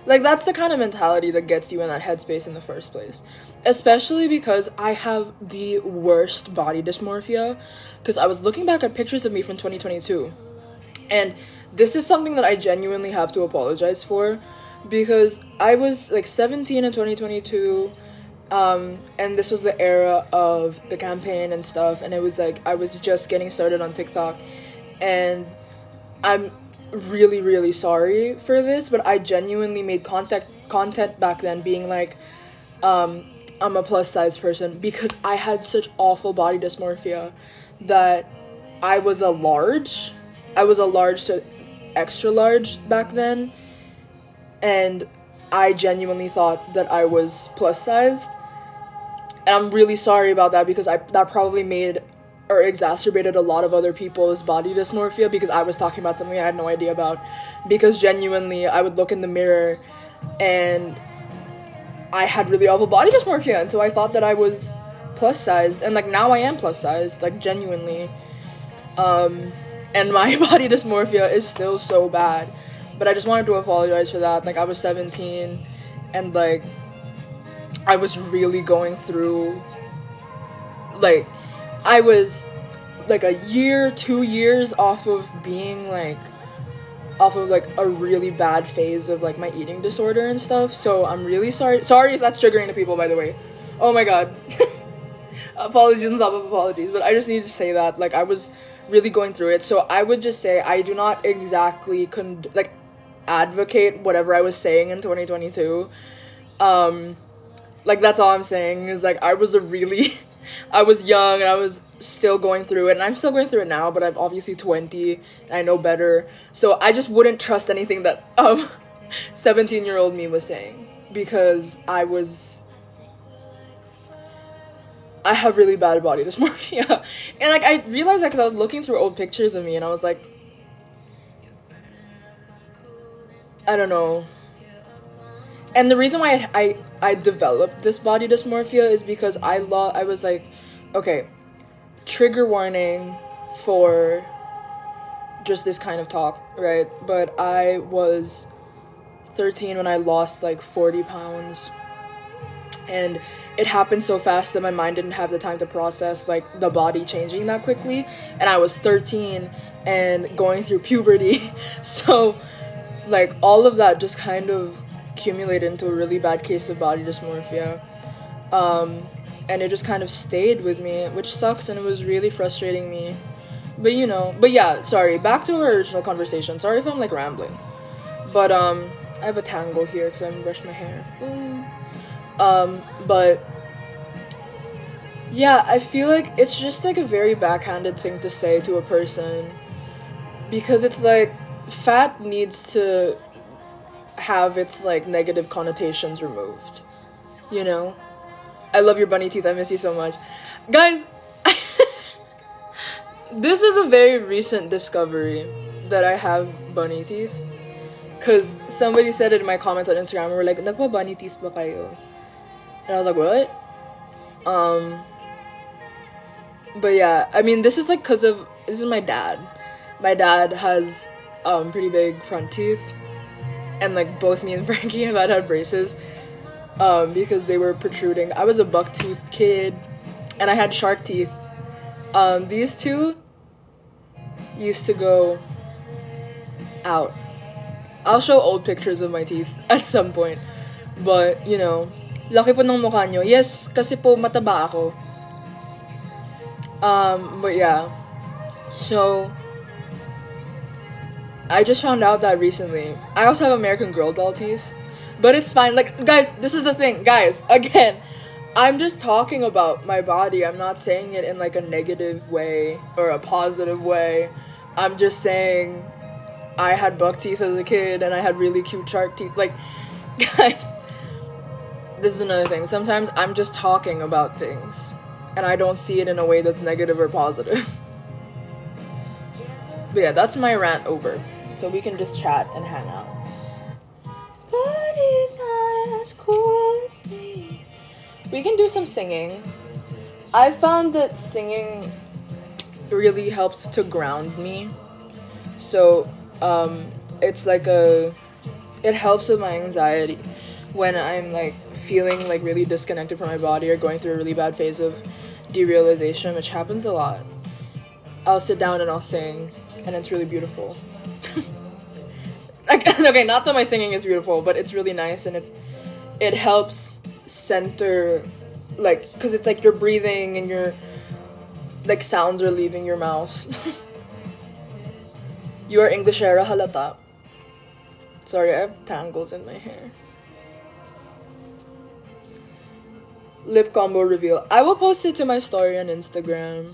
Like, that's the kind of mentality that gets you in that headspace in the first place. Especially because I have the worst body dysmorphia. Because I was looking back at pictures of me from 2022. And this is something that I genuinely have to apologize for. Because I was like 17 in 2022. And this was the era of the campaign and stuff, and it was like I was just getting started on TikTok, and I'm really, really sorry for this, but I genuinely made content back then being like, I'm a plus size person, because I had such awful body dysmorphia that I was a large to extra large back then, and I genuinely thought that I was plus sized. And I'm really sorry about that, because that probably made or exacerbated a lot of other people's body dysmorphia, because I was talking about something I had no idea about. Because genuinely, I would look in the mirror and I had really awful body dysmorphia, and so I thought that I was plus sized, and like now I am plus sized, like genuinely. And my body dysmorphia is still so bad, but I just wanted to apologize for that. Like, I was 17, and like I was really going through, like, I was like a year, 2 years off of being like, off of like a really bad phase of like my eating disorder and stuff. So I'm really sorry if that's triggering to people, by the way. Oh my god. Apologies on top of apologies, but I just need to say that like I was really going through it. So I would just say I do not exactly advocate whatever I was saying in 2022. Like, that's all I'm saying, is like I was I was young and I was still going through it, and I'm still going through it now, but I'm obviously 20 and I know better. So I just wouldn't trust anything that 17-year-old me was saying, because I have really bad body dysmorphia. And like I realized that because I was looking through old pictures of me, and I was like, I don't know. And the reason why I developed this body dysmorphia is because I was like, okay, trigger warning for just this kind of talk, right? But I was 13 when I lost like 40 pounds. And it happened so fast that my mind didn't have the time to process like the body changing that quickly. And I was 13 and going through puberty. So like all of that just kind of accumulated into a really bad case of body dysmorphia. And it just kind of stayed with me, which sucks, and it was really frustrating me. But yeah, sorry, back to our original conversation. Sorry if I'm like rambling. But I have a tangle here because I haven't brushed my hair. Ooh. But yeah, I feel like it's just like a very backhanded thing to say to a person, because it's like fat needs to have its like negative connotations removed, you know? I love your bunny teeth, I miss you so much. Guys, this is a very recent discovery that I have bunny teeth, because somebody said it in my comments on Instagram, and we're like, nagpa bunny teeth ba kayo? And I was like, what? But yeah, I mean, this is like this is my dad. My dad has pretty big front teeth, and like both me and Frankie have had braces because they were protruding. I was a buck-toothed kid, and I had shark teeth. These two used to go out. I'll show old pictures of my teeth at some point, but you know, laki po ng mukha nyo. Yes, kasi po mataba ako. But yeah, so I just found out that recently. I also have American Girl doll teeth, but it's fine. Like, guys, this is the thing, guys. Again, I'm just talking about my body. I'm not saying it in like a negative way or a positive way. I'm just saying I had buck teeth as a kid, and I had really cute shark teeth. Like, guys, this is another thing. Sometimes I'm just talking about things, and I don't see it in a way that's negative or positive. But yeah, that's my rant over. So we can just chat and hang out. But he's not as cool as me. We can do some singing. I found that singing really helps to ground me. So, it's like it helps with my anxiety when I'm like feeling like really disconnected from my body or going through a really bad phase of derealization, which happens a lot. I'll sit down and I'll sing, and it's really beautiful. Okay, not that my singing is beautiful, but it's really nice, and it helps center like, because it's like you're breathing and your like sounds are leaving your mouth. You are Englishera halata. Sorry, I have tangles in my hair. Lip combo reveal. I will post it to my story on Instagram.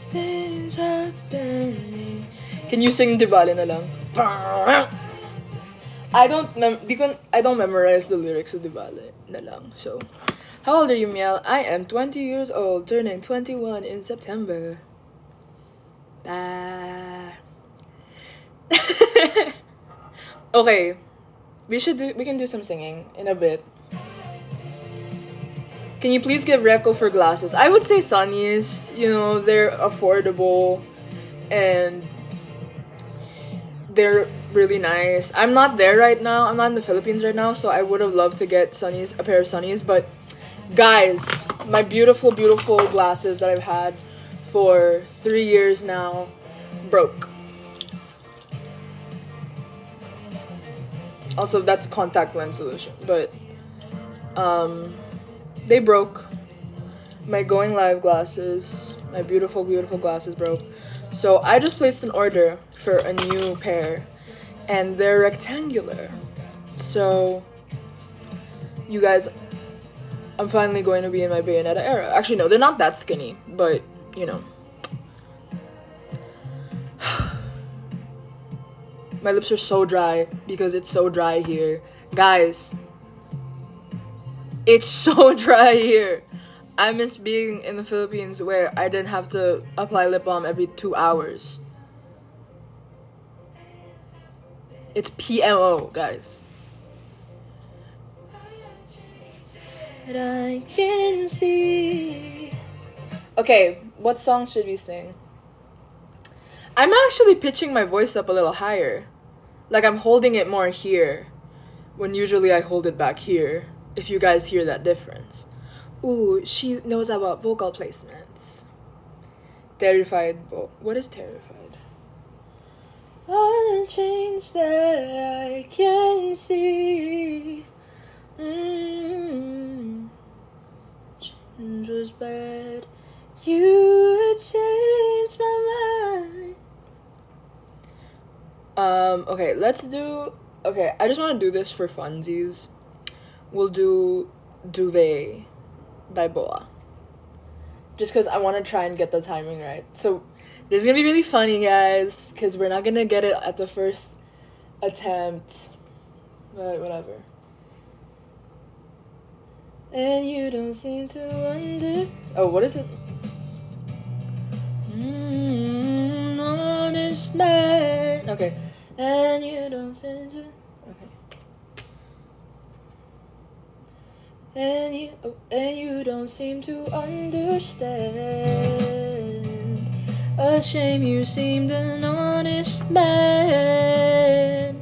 Things happening. Can you sing Dibale na lang? I don't memorize the lyrics of Dibale na lang. So, how old are you, Miel? I am 20 years old, turning 21 in September. Okay, we can do some singing in a bit. Can you please give Reco for glasses? I would say Sunny's. You know, they're affordable and they're really nice. I'm not there right now. I'm not in the Philippines right now, so I would have loved to get a pair of Sunny's. But guys, my beautiful, beautiful glasses that I've had for 3 years now broke. Also, that's contact lens solution, but they broke. My going live glasses, my beautiful, beautiful glasses broke. So I just placed an order for a new pair, and they're rectangular. So you guys, I'm finally going to be in my Bayonetta era. Actually, no, they're not that skinny, but you know. My lips are so dry because it's so dry here. Guys, it's so dry here. I miss being in the Philippines where I didn't have to apply lip balm every 2 hours. It's PMO, guys. That I can see. Okay, what song should we sing? I'm actually pitching my voice up a little higher. Like I'm holding it more here, when usually I hold it back here. If you guys hear that difference. Ooh, she knows about vocal placements. Terrified. What is terrified? All the change that I can see. Change was bad. You changed my mind. Okay, let's do... Okay, I just want to do this for funsies. We'll do Duvet by Boa. Just because I want to try and get the timing right. So, this is going to be really funny, guys. Because we're not going to get it at the first attempt. But whatever. And you don't seem to wonder... Oh, what is it? Honest man. Okay. And you don't seem to... Okay. And you don't seem to understand. A shame you seemed an honest man.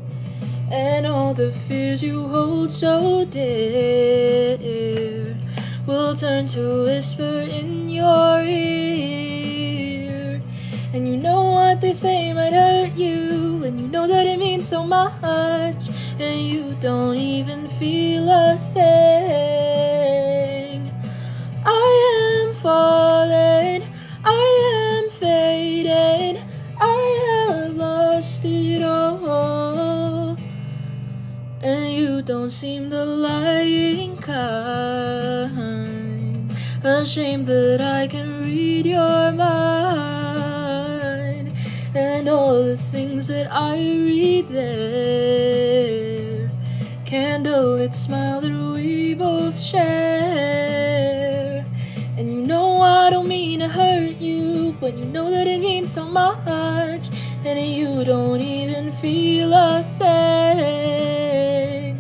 And all the fears you hold so dear will turn to whisper in your ear. And you know what they say might hurt you, and you know that it means so much, and you don't even feel a thing. I am falling, I am fading, I have lost it all. And you don't seem the lying kind. Ashamed that I can read your mind, and all the things that I read there. Candlelit smile that we both share. And you know I don't mean to hurt you, but you know that it means so much, and you don't even feel a thing.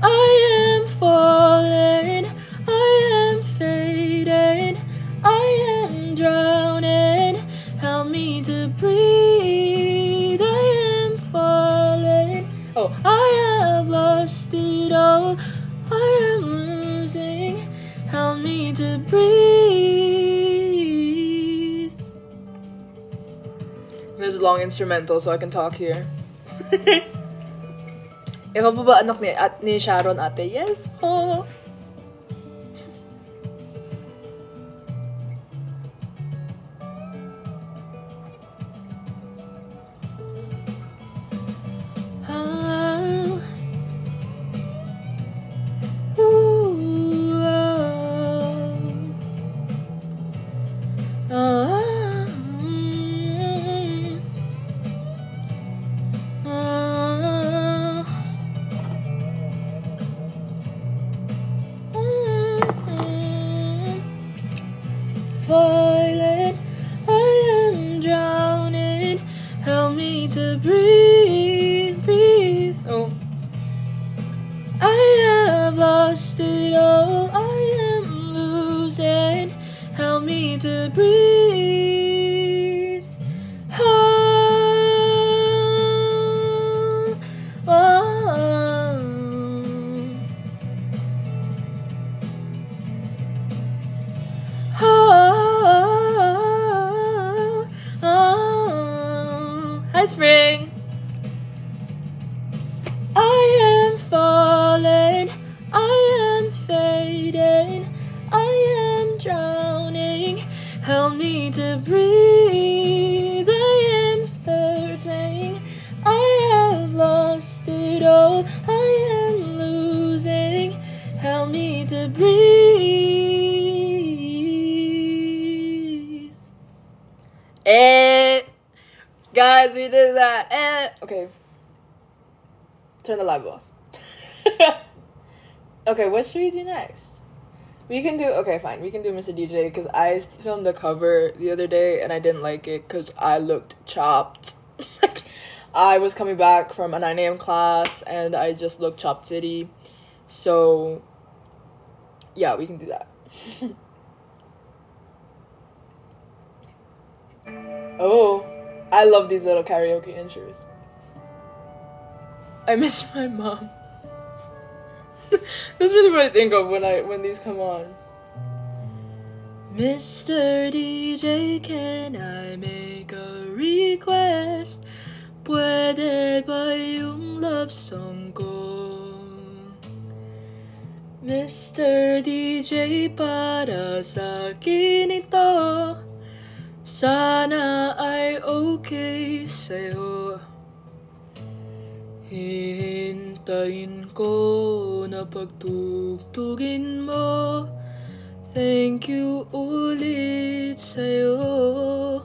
I am falling, I am fading, I am drowning, help me to breathe. I am falling, oh, I have lost it all, I am losing, help me to breathe. This is long instrumental so I can talk here. Ikaw po ba anak ni Sharon ate? Yes po. Violet, I am drowning. Help me to breathe, breathe. Oh, I have lost it all. I am losing. Help me to breathe. Oh, oh. Oh, oh. Hi, Spring. I am falling, I am fading, I am drowning. Help me to breathe. I am hurting, I have lost it all. I am losing. Help me to breathe. Guys, we did that. Okay. Turn the live off. Okay, what should we do next? We can do, okay, fine. We can do Mr. DJ because I filmed a cover the other day and I didn't like it because I looked chopped. I was coming back from a 9 a.m. class and I just looked chopped city. So, yeah, we can do that. Oh, I love these little karaoke intros. I miss my mom. That's really what I think of when these come on. Mr. DJ, can I make a request? Puede ba yung love song ko? Mr. DJ, para sa akin ito. Sana ay okay sa'yo. Hihintayin ko na pagtugtugin mo. Thank you ulit sa'yo.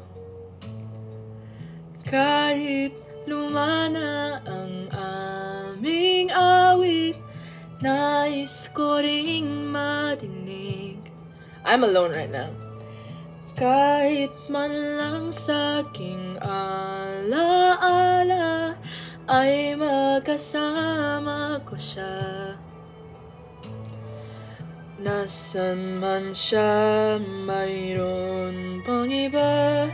Kahit lumana ang aming awit, nais ko ring marinig. I'm alone right now. Kahit man lang sa'king alaala, ay magkasama ko siya. Nasaan man siya, mayroon pang iba.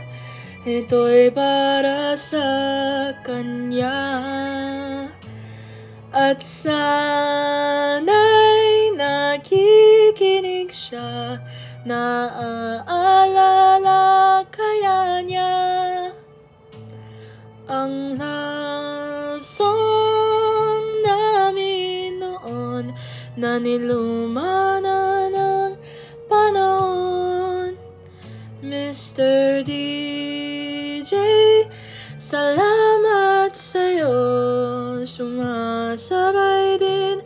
Ito'y para sa kanya. At sana'y nakikinig siya, naaalala kaya niya ang love song namin noon na nilumana ng panahon. Mr. DJ, salamat sa'yo. Sumasabay din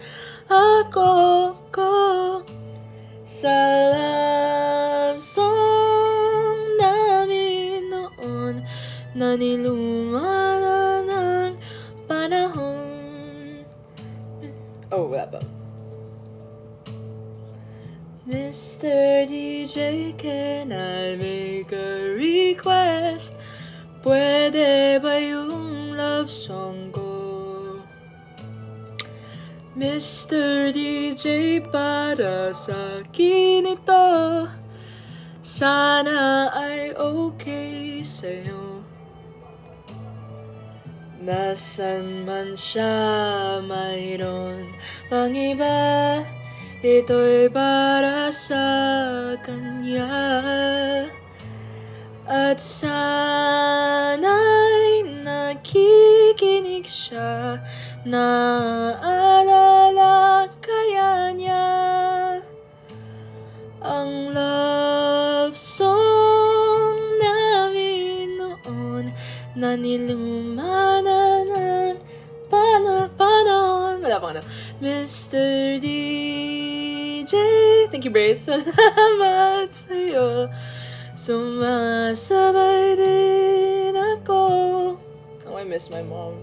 ako sa love song namin noon na nilumana ng panahon. Oh, wala ba? Mr. DJ, can I make a request? Pwede ba yung love song ko? Mr. DJ, para sa akin ito. Sana ay okay sa'yo. Nasaan man siya, mayroon pang iba. Ito'y para sa kanya. At sana'y nakikinig siya, naaalala kaya niya ang love song namin noon na nilumana ng panahon. Wala pang ano. Mr. DJ, thank you, Brace. Salamat sa'yo. sumasabay din ako. Oh, I miss my mom.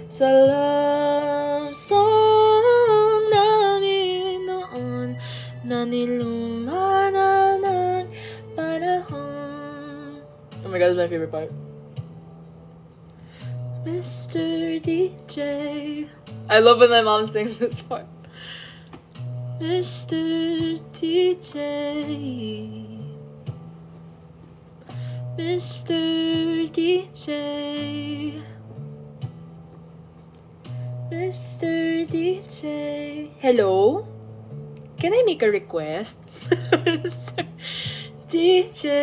Sa love song namin noon na nilumana ng panahon. Oh my god, it's my favorite part. Mr. DJ. I love when my mom sings this part. Mr. DJ. Mr. DJ. Mr. DJ. Hello? Can I make a request? Mr. DJ.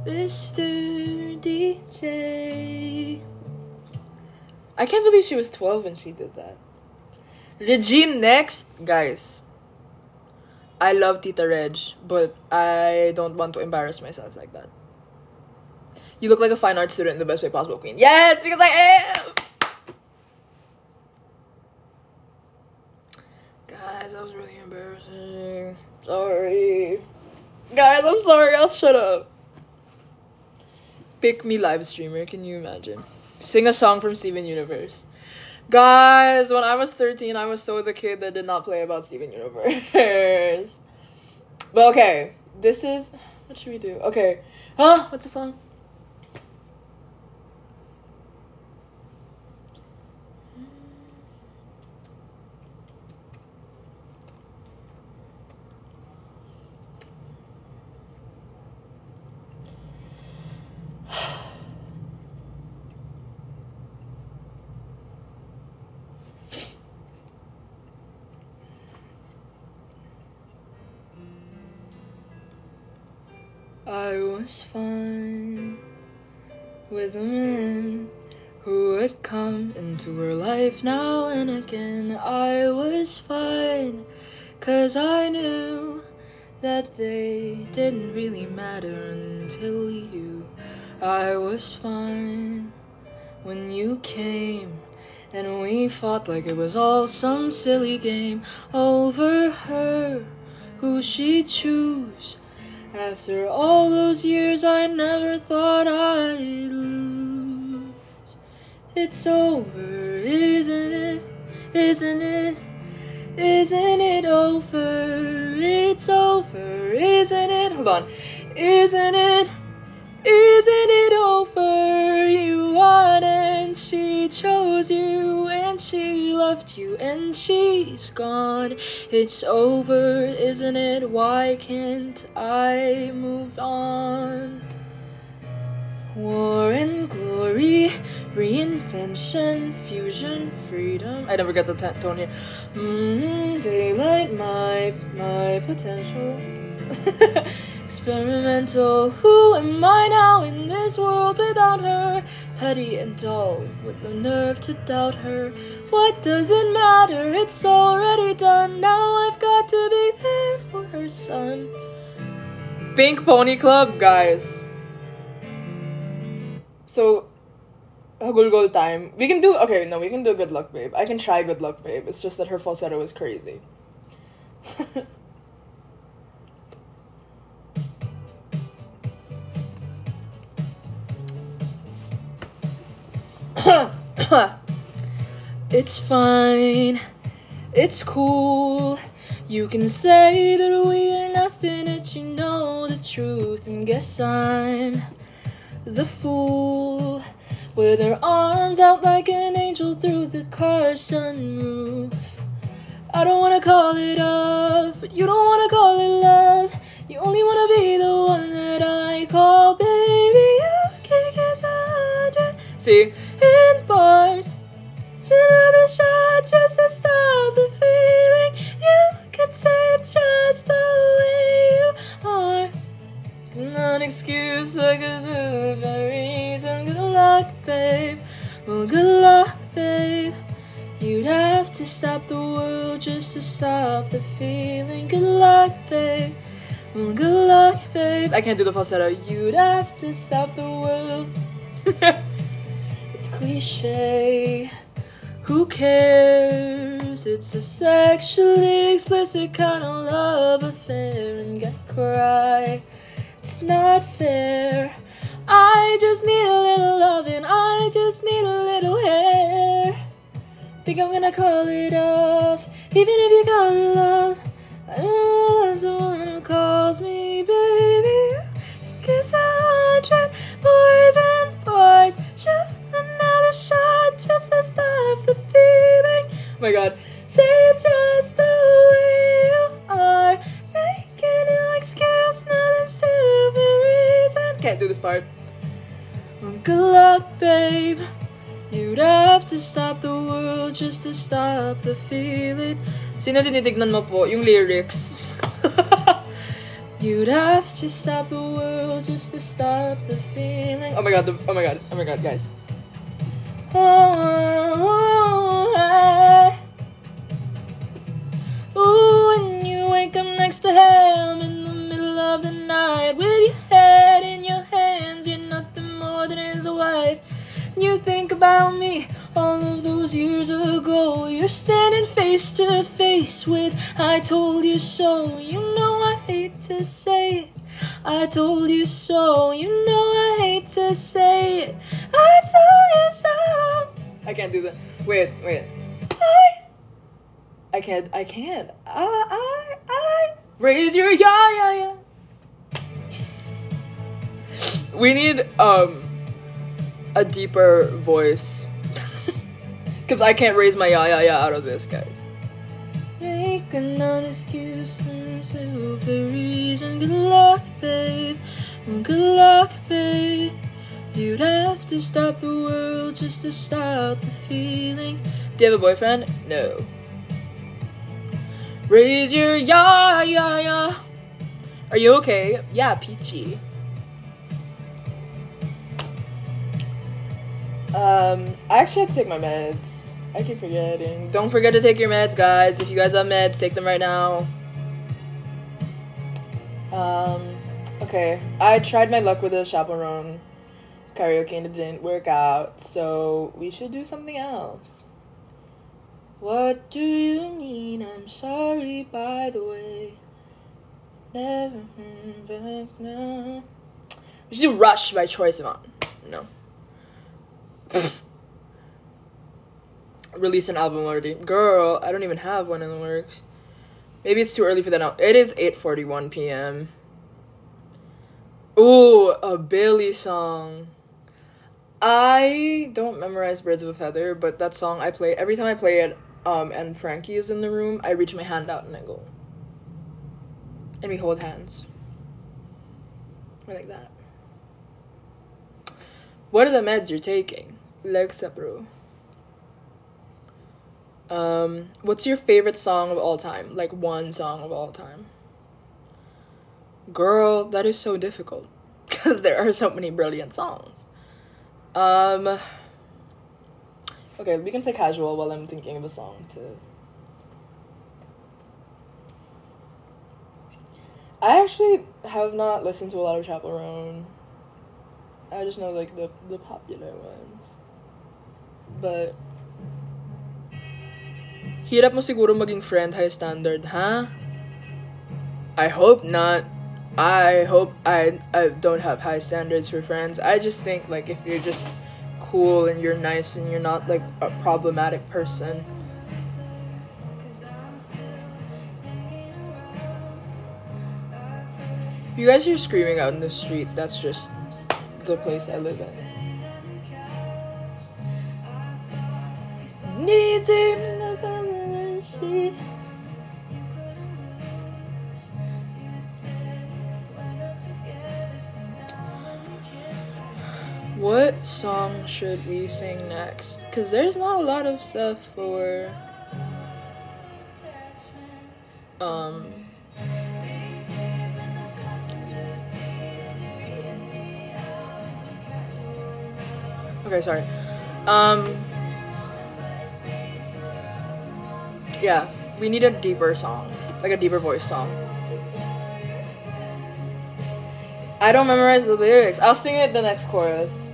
Mr. DJ. I can't believe she was 12 when she did that. Regine next. Guys, I love Tita Reg, but I don't want to embarrass myself like that. You look like a fine art student in the best way possible, Queen. Yes, because I am! Guys, that was really embarrassing. Sorry. Guys, I'm sorry. I'll shut up. Pick me live streamer. Can you imagine? Sing a song from Steven Universe. Guys, when I was 13, I was so the kid that did not play about Steven Universe. But okay, this is... What should we do? Okay. Huh? What's the song? I was fine with a man who would come into her life now and again. I was fine, 'cause I knew that they didn't really matter until you. I was fine when you came, and we fought like it was all some silly game over her, who she'd choose. After all those years, I never thought I'd lose. It's over, isn't it? Isn't it? Isn't it over? It's over, isn't it? Hold on. Isn't it? Isn't it over? You won and she chose you, and she left you and she's gone. It's over, isn't it? Why can't I move on? War and glory, reinvention, fusion, freedom. I never get the tone here. Daylight, my potential. Experimental, who am I now in this world without her? Petty and dull, with the nerve to doubt her. What does it matter? It's already done. Now I've got to be there for her son. Pink Pony Club, guys. So, Hagulgol time. We can do, okay, no, we can do Good Luck Babe. I can try Good Luck Babe. It's just that her falsetto is crazy. It's fine, it's cool. You can say that we are nothing, that you know the truth, and guess I'm the fool. With her arms out like an angel through the car sunroof. I don't wanna call it love, but you don't wanna call it love. You only wanna be the one that I call baby. You can kiss under. See, in bars, another shot just to stop the feeling. You could say it's just the way you are. Not an excuse like a reason. Good luck, babe. Well, good luck, babe. You'd have to stop the world just to stop the feeling. Good luck, babe. Well, good luck, babe. I can't do the falsetto. You'd have to stop the world. It's cliche. Who cares? It's a sexually explicit kind of love affair and get cry. It's not fair. I just need a little loving. I just need a little hair. Think I'm gonna call it off, even if you call it love. I don't love someone who calls me baby. 'Cause 100 poison bars, shoot another shot just to stop the feeling. Oh my god. Say it's just the way you are, making no excuse, nothing stupid reason. Can't do this part. Good luck, babe. You'd have to stop the world just to stop the feeling. Sino tinitignan mo po? Yung lyrics. You'd have to stop the world just to stop the feeling. Oh my god, oh my god, oh my god, guys. Oh, hey. Ooh, when you wake up next to him in the middle of the night with your head in your hands, you're nothing more than his wife. You think about me all of those years ago. You're standing face to face with I told you so. You know I hate to say it, I told you so. You know I hate to say it, I told you so. I can't do that. Wait. I can't. I raise your yeah. We need a deeper voice. Cause I can't raise my yeah out of this, guys. Make another excuse for the reason. Good luck, babe. Good luck, babe. You'd have to stop the world just to stop the feeling. Do you have a boyfriend? No. Raise your yeah. Are you okay? Yeah, peachy. I actually have to take my meds. I keep forgetting. Don't forget to take your meds, guys. If you guys have meds, take them right now. Okay. I tried my luck with a chaperone karaoke and it didn't work out, so we should do something else. What do you mean? I'm sorry, by the way. Never back now. We should do Rush by Troye Sivan. No. Release an album already. Girl, I don't even have one in the works. Maybe it's too early for that now. It is 8:41 p.m. Ooh, a Billy song. I don't memorize Birds of a Feather, but that song I play every time I play it, and Frankie is in the room, I reach my hand out and I go. And we hold hands. Or like that. What are the meds you're taking? Lexapro. What's your favorite song of all time? Like one song of all time. Girl, that is so difficult. Because there are so many brilliant songs. Okay, we can play casual while I'm thinking of a song too. I actually have not listened to a lot of Chaperone. I just know like the popular ones. But hirap mo siguro maging friend high standard, huh? I hope not. I hope I don't have high standards for friends. I just think like if you're just cool and you're nice and you're not like a problematic person. If you guys hear screaming out in the street, that's just the place I live in. Needs him in the sheet. What song should we sing next? Because there's not a lot of stuff for okay, sorry. Yeah, we need a deeper song, like a deeper voice song. I don't memorize the lyrics. I'll sing it the next chorus.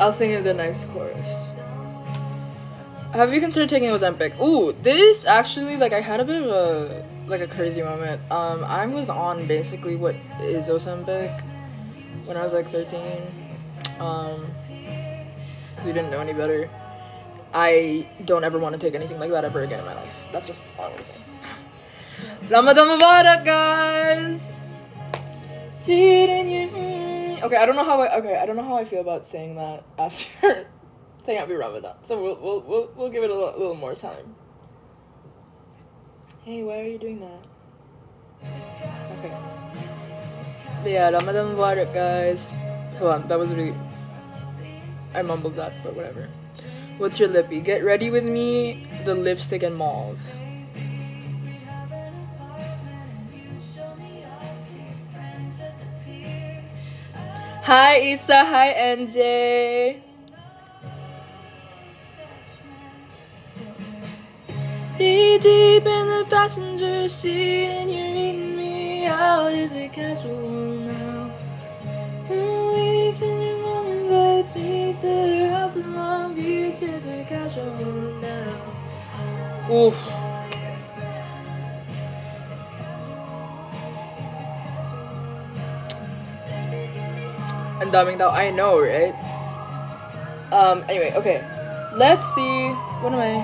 I'll sing in the next chorus. Have you considered taking Ozempic? Ooh, this actually, like, I had a bit of a crazy moment. I was on basically what is Ozempic when I was like 13. Because we didn't know any better. I don't ever want to take anything like that ever again in my life. That's just all I'm saying. Ramadan Mubarak, guys. See it in your. Okay, I don't know how I feel about saying that after saying Happy Ramadan. So we'll give it a little more time. Hey, why are you doing that? Okay. But yeah, Ramadan Mubarak, guys. Hold on, that was really. I mumbled that, but whatever. What's your lippy? Get ready with me. The lipstick and mauve. Hi Isa, hi NJ. Knee deep in the passenger seat and you're eating me out. Is it casual now? 2 weeks and your mom invites me to her house in Long Beach. Is it casual now? Oof. And dumbing down, I know, right? Anyway, okay. Let's see. What am I?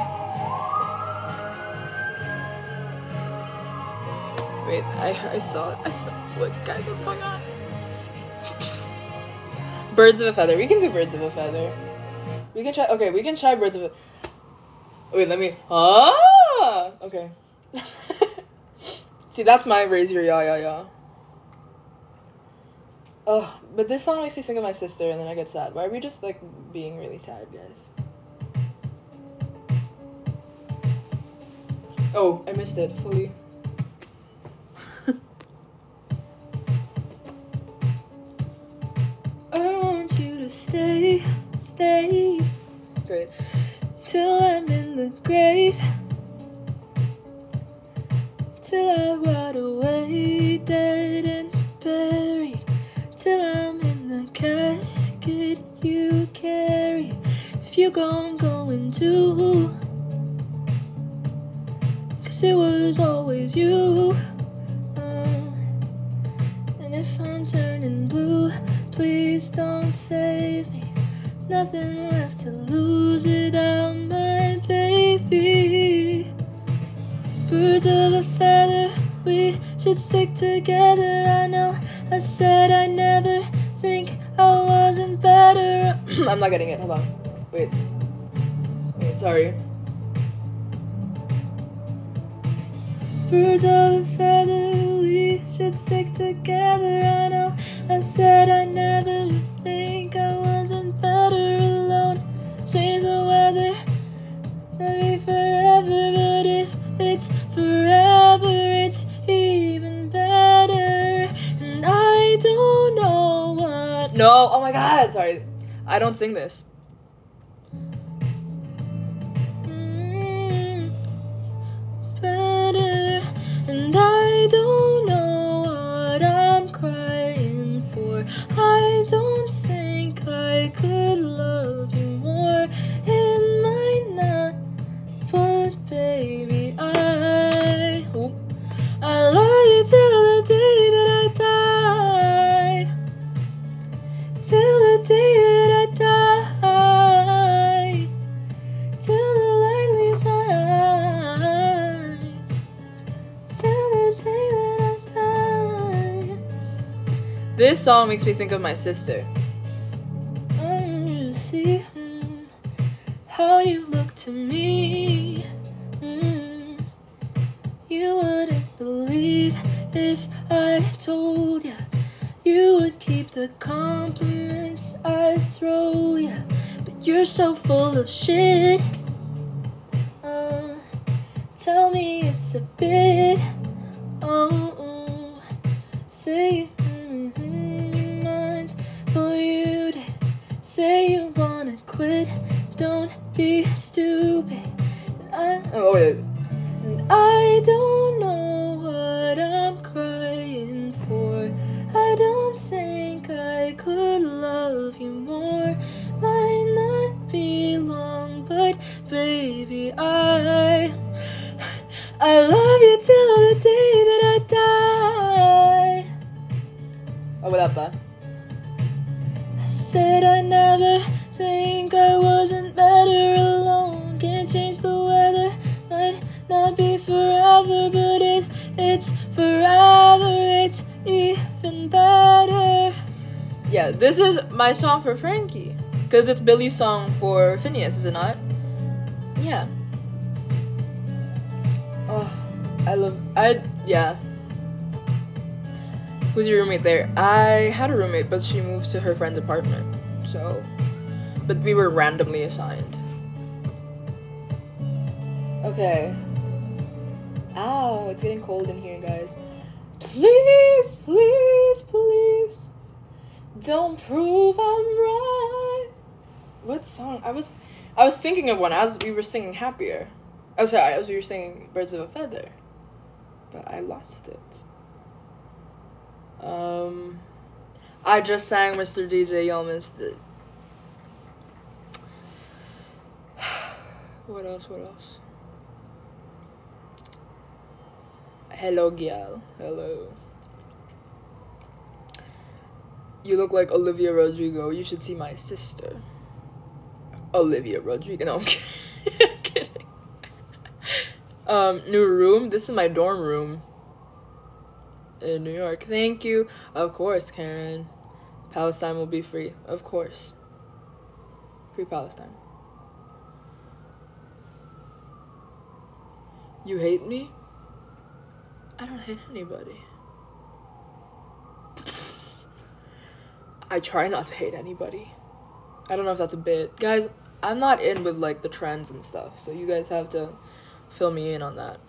Wait, I saw it. What, guys, what's going on? Birds of a feather. We can do birds of a feather. We can try. Okay, we can try birds of a. Wait, let me. Ah. Okay. See, that's my raise your ya. Oh, but this song makes me think of my sister, and then I get sad. Why are we just like being really sad, guys? Oh, I missed it fully. I want you to stay, great, till I'm in the grave, till I rot away, dead and buried, till I'm in the casket you carry. If you're gone, going too, 'cause it was always you. And if I'm turning blue, please don't save me. Nothing left to lose without my baby. Birds of a feather, we should stick together. I know I said I never think I wasn't better. I'm not getting it, hold on. Wait, sorry. Birds of a feather, we should stick together. I know I said I never think I wasn't better alone. Change the weather, maybe forever, but if it's forever, it's even better. And I don't know what. No, oh my god, sorry. I don't sing this. Better. And I don't know what I'm crying for. I don't think I could love you more. It might not, but baby, I love you till the day that I die. Till the day that I die. Till the light leaves my eyes. Till the day that I die. This song makes me think of my sister. You see how you look to me. You wouldn't believe if I told you. You would keep the compliments I throw you. But you're so full of shit. Tell me it's a bit. Say mind's polluted. Say you wanna quit. Don't be stupid. And I don't know what I'm crying for. I don't think I could love you more. My baby, I love you till the day that I die. Oh, wala pa? I said I never think I wasn't better alone. Can't change the weather, might not be forever, but if it's forever, it's even better. Yeah, this is my song for Frankie, because it's Billy's song for Phineas, is it not? Yeah. Oh, yeah. Who's your roommate there? I had a roommate, but she moved to her friend's apartment, so, but we were randomly assigned. Okay. Ow, it's getting cold in here, guys. Please, please, please, don't prove I'm right. What song? I was thinking of one as we were singing Happier. Oh, sorry, as we were singing Birds of a Feather. But I lost it. I just sang Mr. DJ, y'all missed it. What else? Hello, Gyal. Hello. You look like Olivia Rodrigo. You should see my sister. Olivia Rodrigo. No, I'm kidding. New room. This is my dorm room in New York. Thank you. Of course, Karen. Palestine will be free. Of course. Free Palestine. You hate me? I don't hate anybody. I try not to hate anybody. I don't know if that's a bit. Guys, I'm not in with like the trends and stuff, so you guys have to fill me in on that.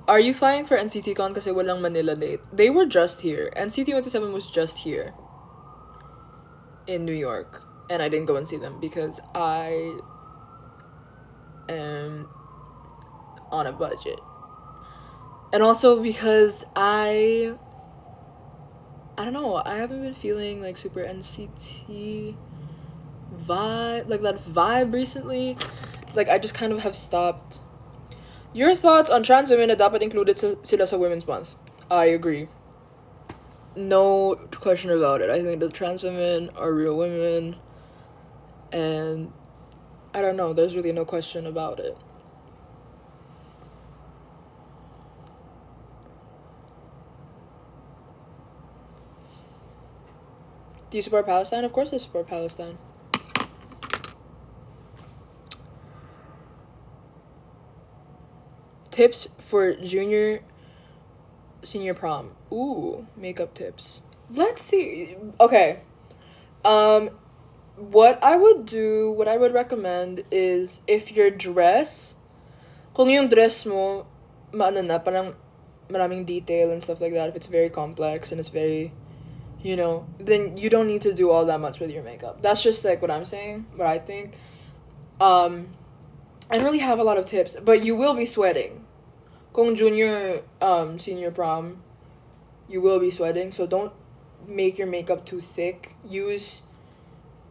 Are you flying for NCTCon kasi walang Manila date? They were just here. NCT 127 was just here in New York, and I didn't go and see them because I am on a budget. And also because I don't know, I haven't been feeling like super NCT vibe, like that vibe recently. Like I just kind of have stopped. Your thoughts on trans women na dapat included sila sa Women's Month? I agree. No question about it. I think the trans women are real women, and I don't know, there's really no question about it. Do you support Palestine? Of course I support Palestine. Tips for senior prom. Ooh, makeup tips. Let's see. Okay. What I would recommend is if your dress, kung yung dress mo, maano na, parang maraming detail and stuff like that, if it's very complex and it's very, you know, then you don't need to do all that much with your makeup. That's just like what I'm saying, what I think. I don't really have a lot of tips, but you will be sweating. Kung junior, senior prom, you will be sweating, so don't make your makeup too thick. Use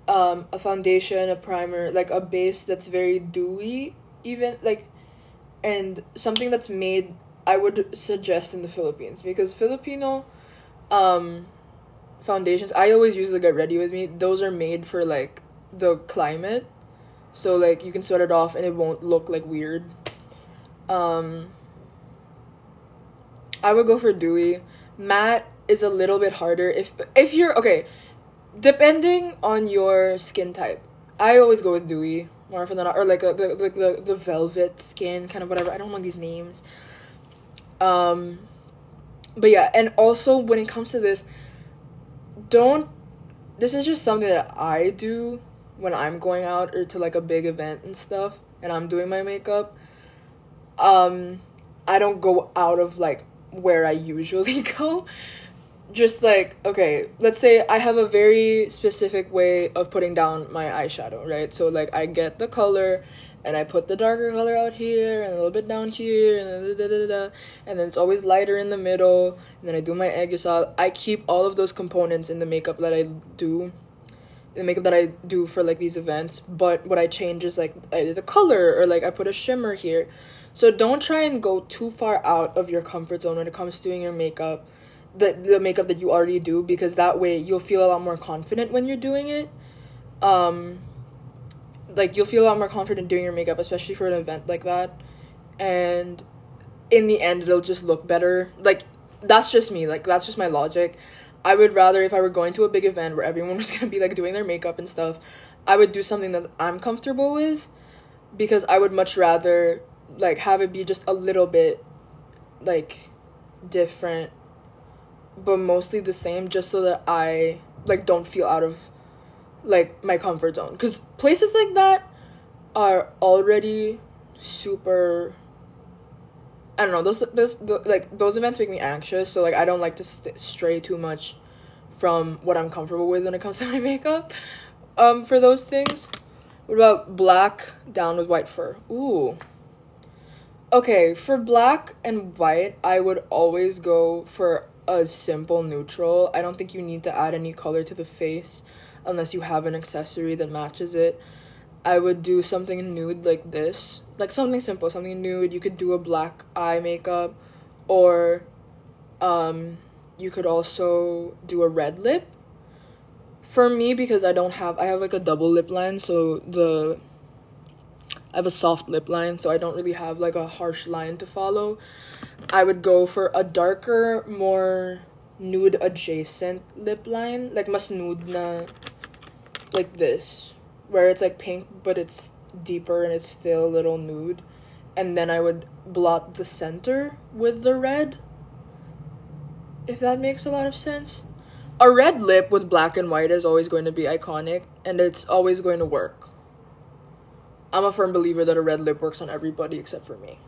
a foundation, a primer, like a base that's very dewy, even, like, and something that's made, I would suggest in the Philippines, because Filipino foundations, I always use the Get Ready With Me, those are made for, like, the climate, so, like, you can sweat it off and it won't look, like, weird. I would go for dewy. Matte is a little bit harder if you're, okay, depending on your skin type. I always go with dewy more often than not, or like the velvet skin, kind of whatever. I don't know these names. But yeah, and also when it comes to this, this is just something that I do when I'm going out or to like a big event and stuff, and I'm doing my makeup. I don't go out of like where I usually go. Just like, okay, let's say I have a very specific way of putting down my eyeshadow, right? So like I get the color and I put the darker color out here and a little bit down here and then and then it's always lighter in the middle, and then I do my aegisal. I keep all of those components in the makeup that I do, the makeup that I do for like these events, but what I change is like either the color or like I put a shimmer here. So don't try and go too far out of your comfort zone when it comes to doing your makeup, the makeup that you already do, because that way you'll feel a lot more confident when you're doing it. Like you'll feel a lot more confident doing your makeup, especially for an event like that, and in the end it'll just look better. Like that's just me, like that's just my logic. I would rather, if I were going to a big event where everyone was gonna be like doing their makeup and stuff, I would do something that I'm comfortable with, because I would much rather like have it be just a little bit like different but mostly the same, just so that I like don't feel out of like my comfort zone, because places like that are already super, I don't know, those events make me anxious, so like I don't like to stray too much from what I'm comfortable with when it comes to my makeup for those things. What about black down with white fur? Ooh. Okay, for black and white, I would always go for a simple neutral. I don't think you need to add any color to the face unless you have an accessory that matches it. I would do something nude like this. Like something simple, something nude. You could do a black eye makeup, or you could also do a red lip. For me, because I have like a double lip line, so I have a soft lip line, so I don't really have like a harsh line to follow. I would go for a darker, more nude adjacent lip line, like mas nude na, like this, where it's like pink but it's deeper and it's still a little nude. And then I would blot the center with the red, if that makes a lot of sense. A red lip with black and white is always going to be iconic, and it's always going to work. I'm a firm believer that a red lip works on everybody except for me.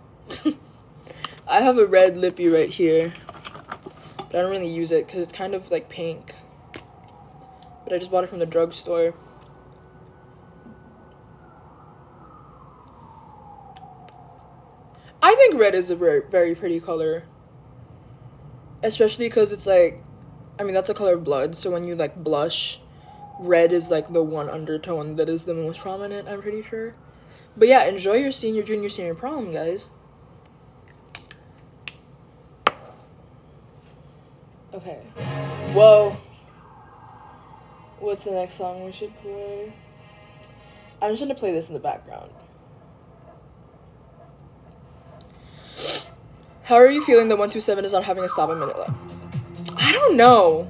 I have a red lippy right here, but I don't really use it because it's kind of like pink. But I just bought it from the drugstore. I think red is a very, very pretty color. Especially because it's like, I mean, that's a color of blood, so when you like blush, red is like the one undertone that is the most prominent, I'm pretty sure. But yeah, enjoy your senior, junior, senior prom, guys. Okay. Whoa. What's the next song we should play? I'm just gonna play this in the background. How are you feeling that 127 is not having a stop in Manila? I don't know.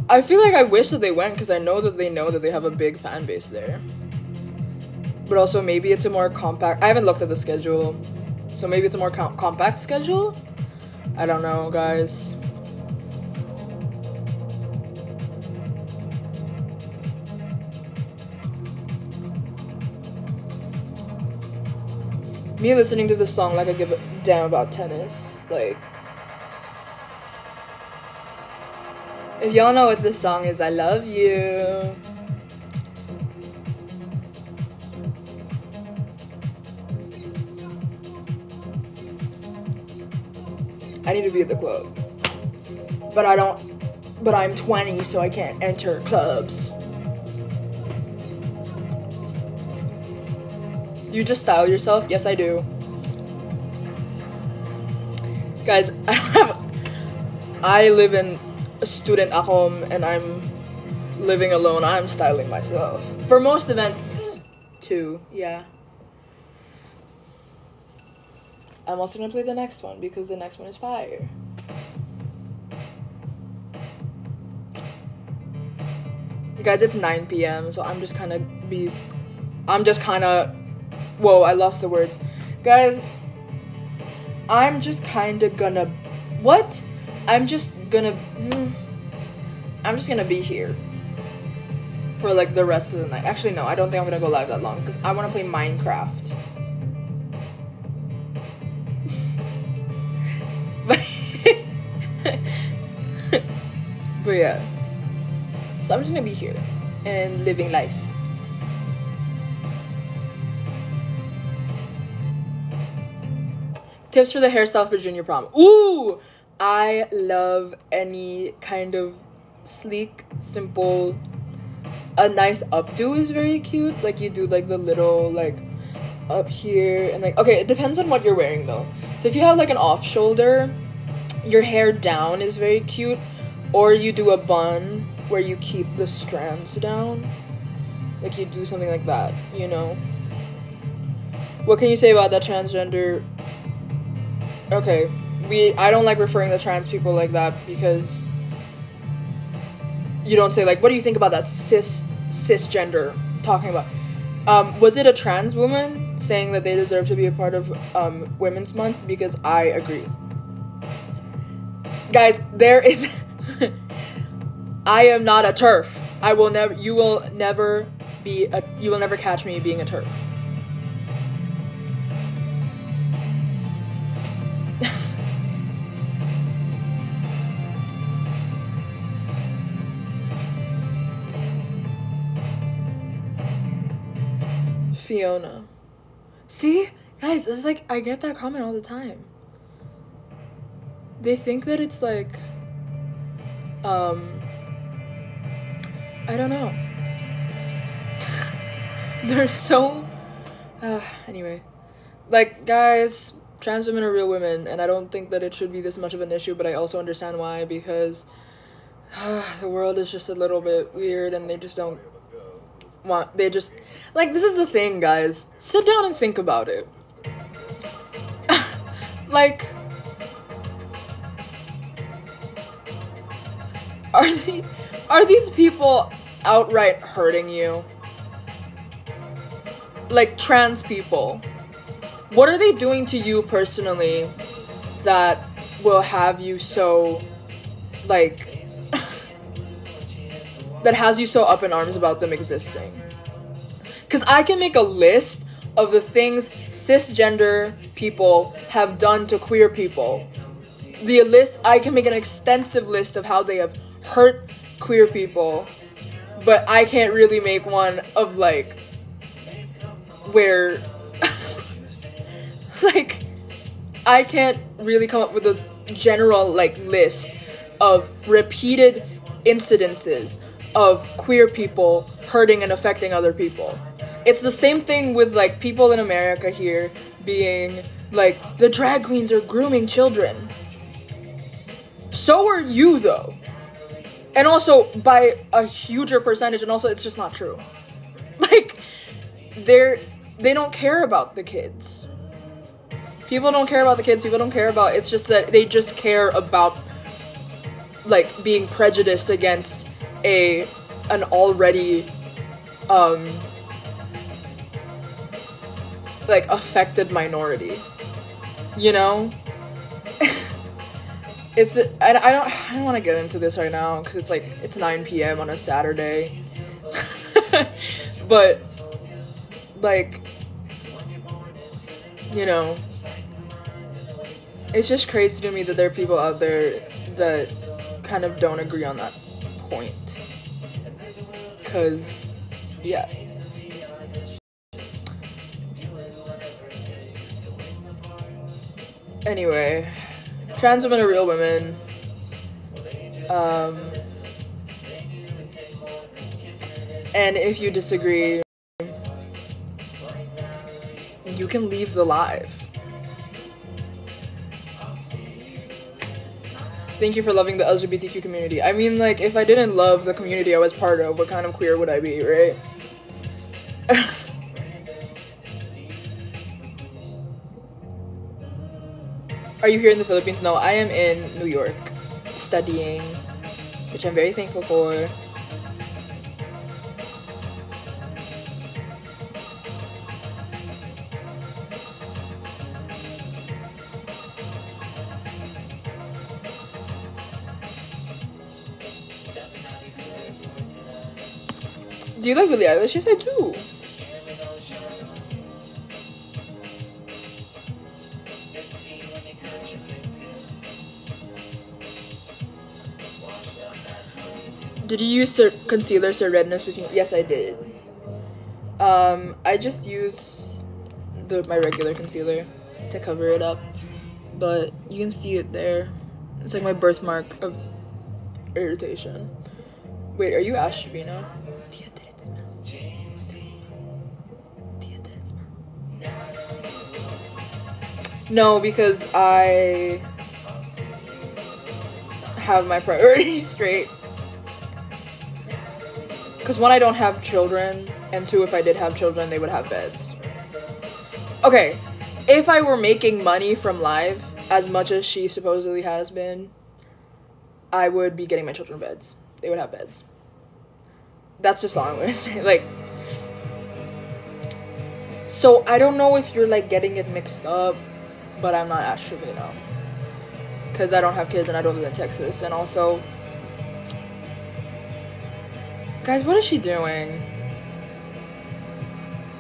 I feel like I wish that they went, because I know that they have a big fan base there. But also maybe it's a more compact, I haven't looked at the schedule, so maybe it's a more compact schedule? I don't know, guys. Me listening to this song like I give a damn about tennis, like. If y'all know what this song is, I love you. I need to be at the club. But I'm 20, so I can't enter clubs. Do you just style yourself? Yes, I do. Guys, I live in a student home and I'm living alone. I'm styling myself. For most events, too, yeah. I'm also gonna play the next one because the next one is fire. You guys, it's 9 p.m. so I'm just kind of whoa, I lost the words. Guys, I'm just kind of gonna, I'm just gonna be here for like the rest of the night. Actually, no, I don't think I'm gonna go live that long because I want to play Minecraft. But yeah, so I'm just gonna be here and living life. Tips for the hairstyle for junior prom. Ooh, I love any kind of sleek, simple a nice updo is very cute. Like, you do like the little like up here, and like, okay, it depends on what you're wearing though. So if you have like an off shoulder, your hair down is very cute, or you do a bun where you keep the strands down, like you do something like that, you know. What can you say about that transgender? Okay, I don't like referring to trans people like that, because you don't say like, what do you think about that cisgender talking about? Was it a trans woman saying that they deserve to be a part of Women's Month? Because I agree. Guys, there is... I am not a TERF. You will never catch me being a TERF. Fiona. See? Guys, it's like, I get that comment all the time. They think that it's like, I don't know. They're so, anyway. Like, guys, trans women are real women, and I don't think that it should be this much of an issue, but I also understand why, because the world is just a little bit weird, and they just don't like, this is the thing, guys. Sit down and think about it. Like, are these people outright hurting you? Like, trans people. What are they doing to you personally that will have you so, like, that has you so up in arms about them existing? Because I can make a list of the things cisgender people have done to queer people. I can make an extensive list of how they have hurt queer people, but I can't really make one of, like, where, like, I can't really come up with a general, like, list of repeated incidences of queer people hurting and affecting other people. It's the same thing with, like, people in America here being like, the drag queens are grooming children. So are you, though. And also by a huger percentage, and also it's just not true. Like, they don't care about the an People don't care about the kids. People don't care about... It's just that they just care about, like, being prejudiced against an already, like, affected minority. You know? I don't want to get into this right now, because it's, like, it's 9 p.m. on a Saturday. But, like, you know... It's just crazy to me that there are people out there that kind of don't agree on that point. Because, yeah. Anyway, trans women are real women. And if you disagree, you can leave the live. Thank you for loving the LGBTQ community. I mean, like, if I didn't love the community I was part of, what kind of queer would I be, right? Are you here in the Philippines? No, I am in New York, studying, which I'm very thankful for. Do you like Billie Eilish? Yes, I do. Did you use concealer so redness between? Yes, I did. I just use my regular concealer to cover it up, but you can see it there. It's like my birthmark of irritation. Wait, are you Ashvina? No, because I have my priorities straight. Because one, I don't have children, and two, if I did have children, they would have beds. Okay, if I were making money from live, as much as she supposedly has been, I would be getting my children beds. They would have beds. That's just all I'm gonna say. Like, so I don't know if you're like getting it mixed up, but I'm not actually no. Because I don't have kids and I don't live in Texas. And also, guys, what is she doing?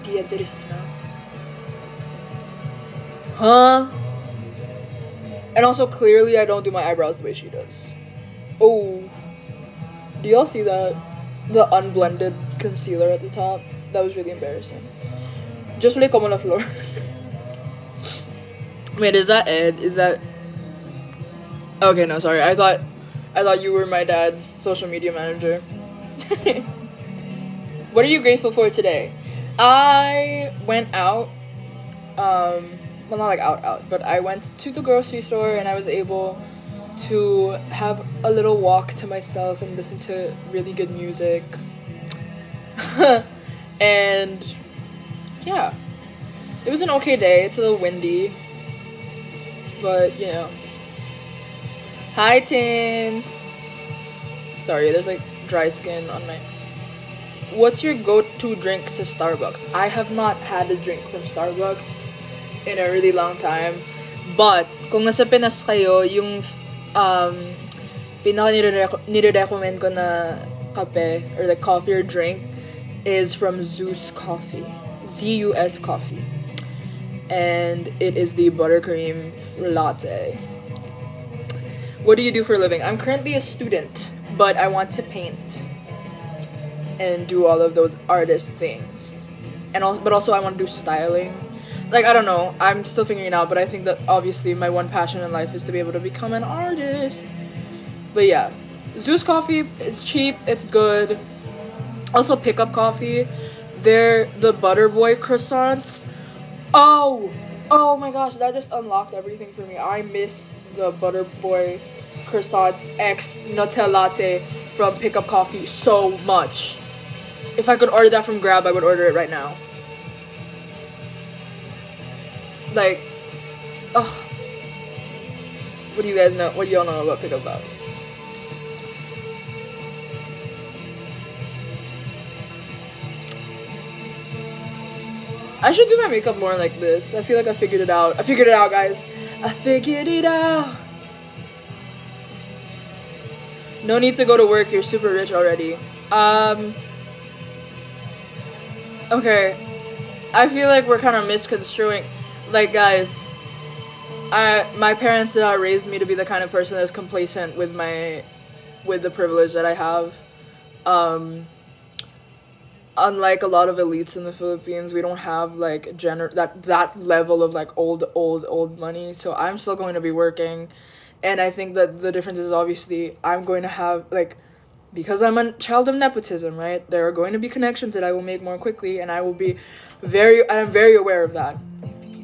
Dia de smell. Huh? And also, clearly, I don't do my eyebrows the way she does. Oh. Do y'all see that? The unblended concealer at the top? That was really embarrassing. Just play como la flor. Wait, is that Ed? Is that... Okay, no, sorry. I thought you were my dad's social media manager. What are you grateful for today? I went out. Well, not like out, but I went to the grocery store and I was able to have a little walk to myself and listen to really good music. And yeah, it was an okay day. It's a little windy, but you know. Hi, Tins. Sorry, there's like dry skin on my... What's your go-to drink to Starbucks? I have not had a drink from Starbucks in a really long time. But, kung nasa Pinas kayo, yung pinaka nire-recommend ko na kape, or the coffee or drink, is from Zeus Coffee. Z-U-S Coffee. And it is the buttercream latte. What do you do for a living? I'm currently a student, but I want to paint and do all of those artist things. And also, but also I want to do styling. Like, I don't know, I'm still figuring it out, but I think that obviously my one passion in life is to be able to become an artist. But yeah, Zeus Coffee, it's cheap, it's good. Also, Pickup Coffee, they're the Butterboy croissants. Oh my gosh, that just unlocked everything for me. I miss the Butterboy croissants X Nutella latte from Pickup Coffee so much. If I could order that from Grab, I would order it right now. Like, ugh. What do you guys know? What do y'all know about Pickup Coffee? I should do my makeup more like this. I feel like I figured it out. I figured it out, guys. I figured it out. No need to go to work. You're super rich already. Okay. I feel like we're kind of misconstruing. Like, guys, my parents did not raise me to be the kind of person that's complacent with the privilege that I have. Unlike a lot of elites in the Philippines, we don't have like that level of like old money. So I'm still going to be working, and I think that the difference is obviously I'm going to have like, because I'm a child of nepotism, right? There are going to be connections that I will make more quickly, and I'm very aware of that.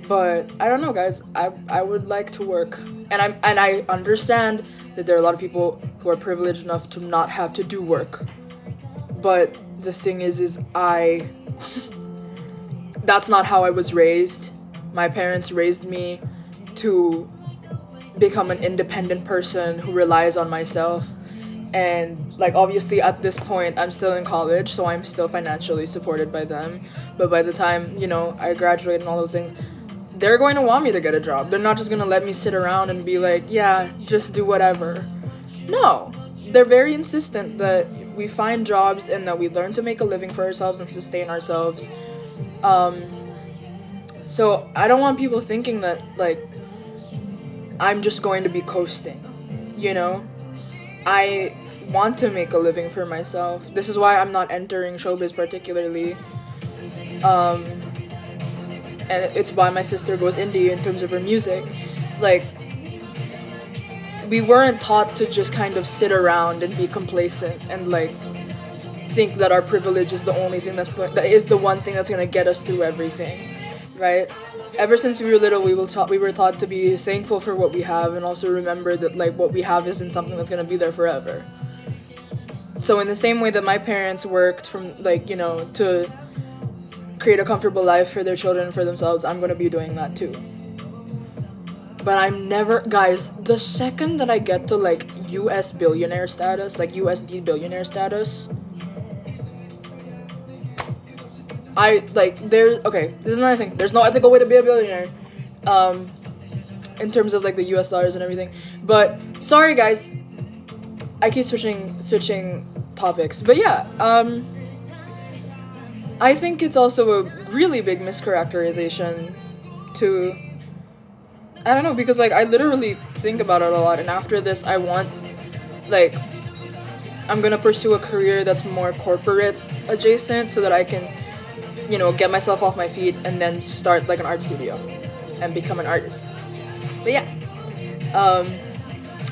But I don't know, guys. I would like to work, and I understand that there are a lot of people who are privileged enough to not have to do work, but the thing is that's not how I was raised. My parents raised me to become an independent person who relies on myself. And like, obviously at this point I'm still in college, so I'm still financially supported by them. But by the time, you know, I graduate and all those things, they're going to want me to get a job. They're not just going to let me sit around and be like, yeah, just do whatever. No, they're very insistent that we find jobs and that we learn to make a living for ourselves and sustain ourselves. So I don't want people thinking that like I'm just going to be coasting, you know? I want to make a living for myself. This is why I'm not entering showbiz particularly. And it's why my sister goes indie in terms of her music. Like, we weren't taught to just kind of sit around and be complacent and like think that our privilege is the only thing that is the one thing that's gonna get us through everything, right? ever since we were little, we were taught to be thankful for what we have, and also remember that like what we have isn't something that's gonna be there forever. So in the same way that my parents worked from like, you know, to create a comfortable life for their children and for themselves, I'm gonna be doing that too. But I'm never, guys, the second that I get to like US billionaire status, like USD billionaire status, okay, this is another thing. There's no ethical way to be a billionaire, in terms of like the US dollars and everything. But sorry guys, I keep switching topics. But yeah, I think it's also a really big mischaracterization to, I don't know, because like I literally think about it a lot, and after this I want, like, I'm gonna pursue a career that's more corporate adjacent so that I can, you know, get myself off my feet and then start like an art studio and become an artist. But yeah,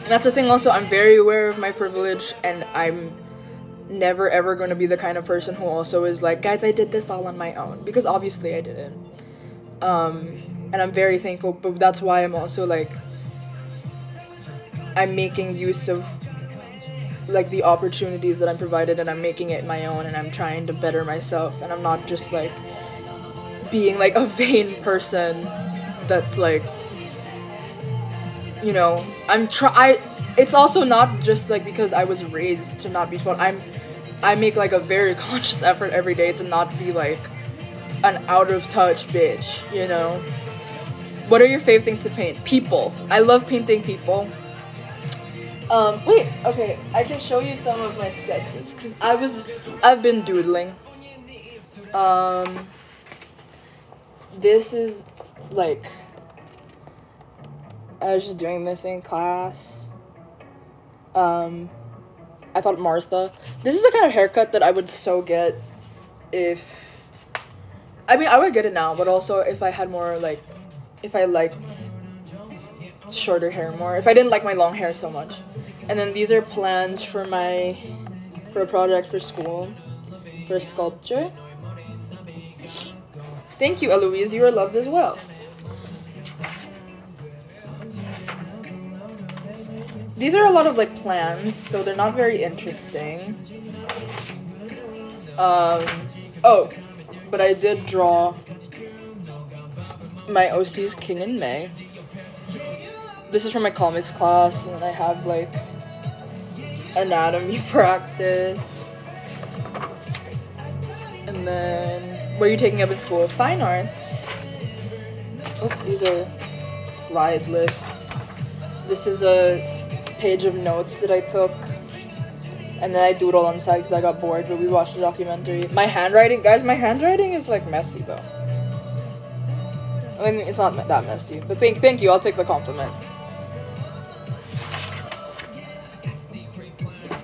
that's the thing also, I'm very aware of my privilege, and I'm never ever going to be the kind of person who also is like, guys, I did this all on my own, because obviously I didn't. And I'm very thankful, but that's why I'm also like, I'm making use of like the opportunities that I'm provided, and I'm making it my own, and I'm trying to better myself, and I'm not just like being like a vain person that's like, you know, it's also not just like because I was raised to not be fun. I make like a very conscious effort every day to not be like an out of touch bitch, you know. What are your favorite things to paint? People. I love painting people. Wait, okay, I can show you some of my sketches, because I've been doodling. This is, like, I was just doing this in class. I thought Martha. This is the kind of haircut that I would so get if, I mean, I would get it now, but also if I had more, like, if I liked shorter hair more, if I didn't like my long hair so much. And then these are plans for a project for school, for sculpture. Thank you, Eloise, you are loved as well. These are a lot of like plans, so they're not very interesting. Oh, but I did draw my OC's King in May. This is from my comics class, and then I have like anatomy practice. And then, what are you taking up in school? Fine arts. Oh, these are slide lists. This is a page of notes that I took, and then I doodled on the side because I got bored, but we watched the documentary. My handwriting, guys, my handwriting is like messy though. I mean, it's not that messy, but thank you, I'll take the compliment.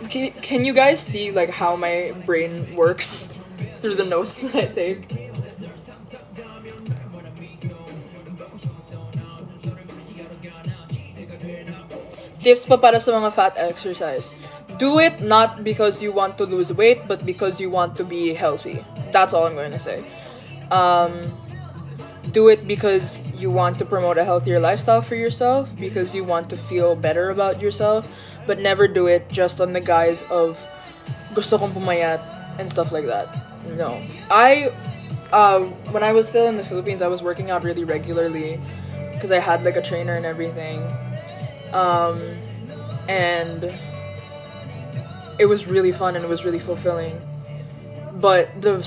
Can you guys see like how my brain works through the notes that I take? Tips pa para sa mga fat exercise. Do it not because you want to lose weight, but because you want to be healthy. That's all I'm going to say. Do it because you want to promote a healthier lifestyle for yourself, because you want to feel better about yourself, but never do it just on the guise of gusto kong pumayat and stuff like that. No. When I was still in the Philippines, I was working out really regularly because I had like a trainer and everything. And it was really fun and it was really fulfilling. But the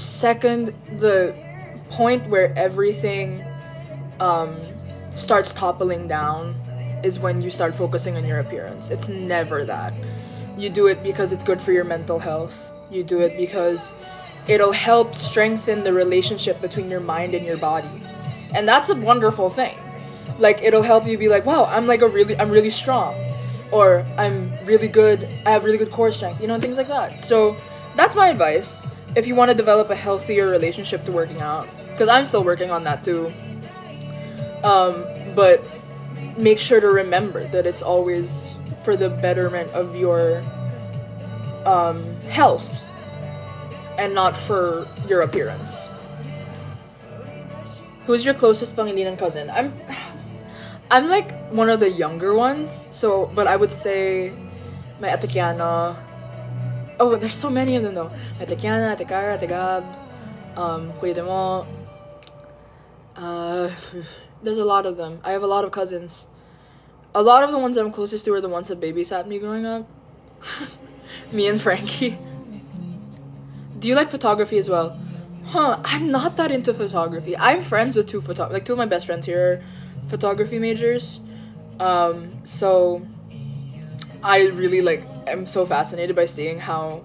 point where everything starts toppling down is when you start focusing on your appearance. It's never that. You do it because it's good for your mental health. You do it because it'll help strengthen the relationship between your mind and your body. And that's a wonderful thing. Like, it'll help you be like, wow, I'm really strong. Or I'm really good, I have really good core strength, you know, things like that. So that's my advice if you want to develop a healthier relationship to working out. Because I'm still working on that too. But make sure to remember that it's always for the betterment of your health and not for your appearance. Who's your closest Pangilinan cousin? I'm like one of the younger ones, so but I would say my Ate Kiana. Oh, there's so many of them though. Ate Kiana, Ate Cara, Ate Gab, Kuya Demo. There's a lot of them. I have a lot of cousins. A lot of the ones I'm closest to are the ones that babysat me growing up. Me and Frankie. Do you like photography as well? I'm not that into photography. I'm friends with two of my best friends here are photography majors. So I really am so fascinated by seeing how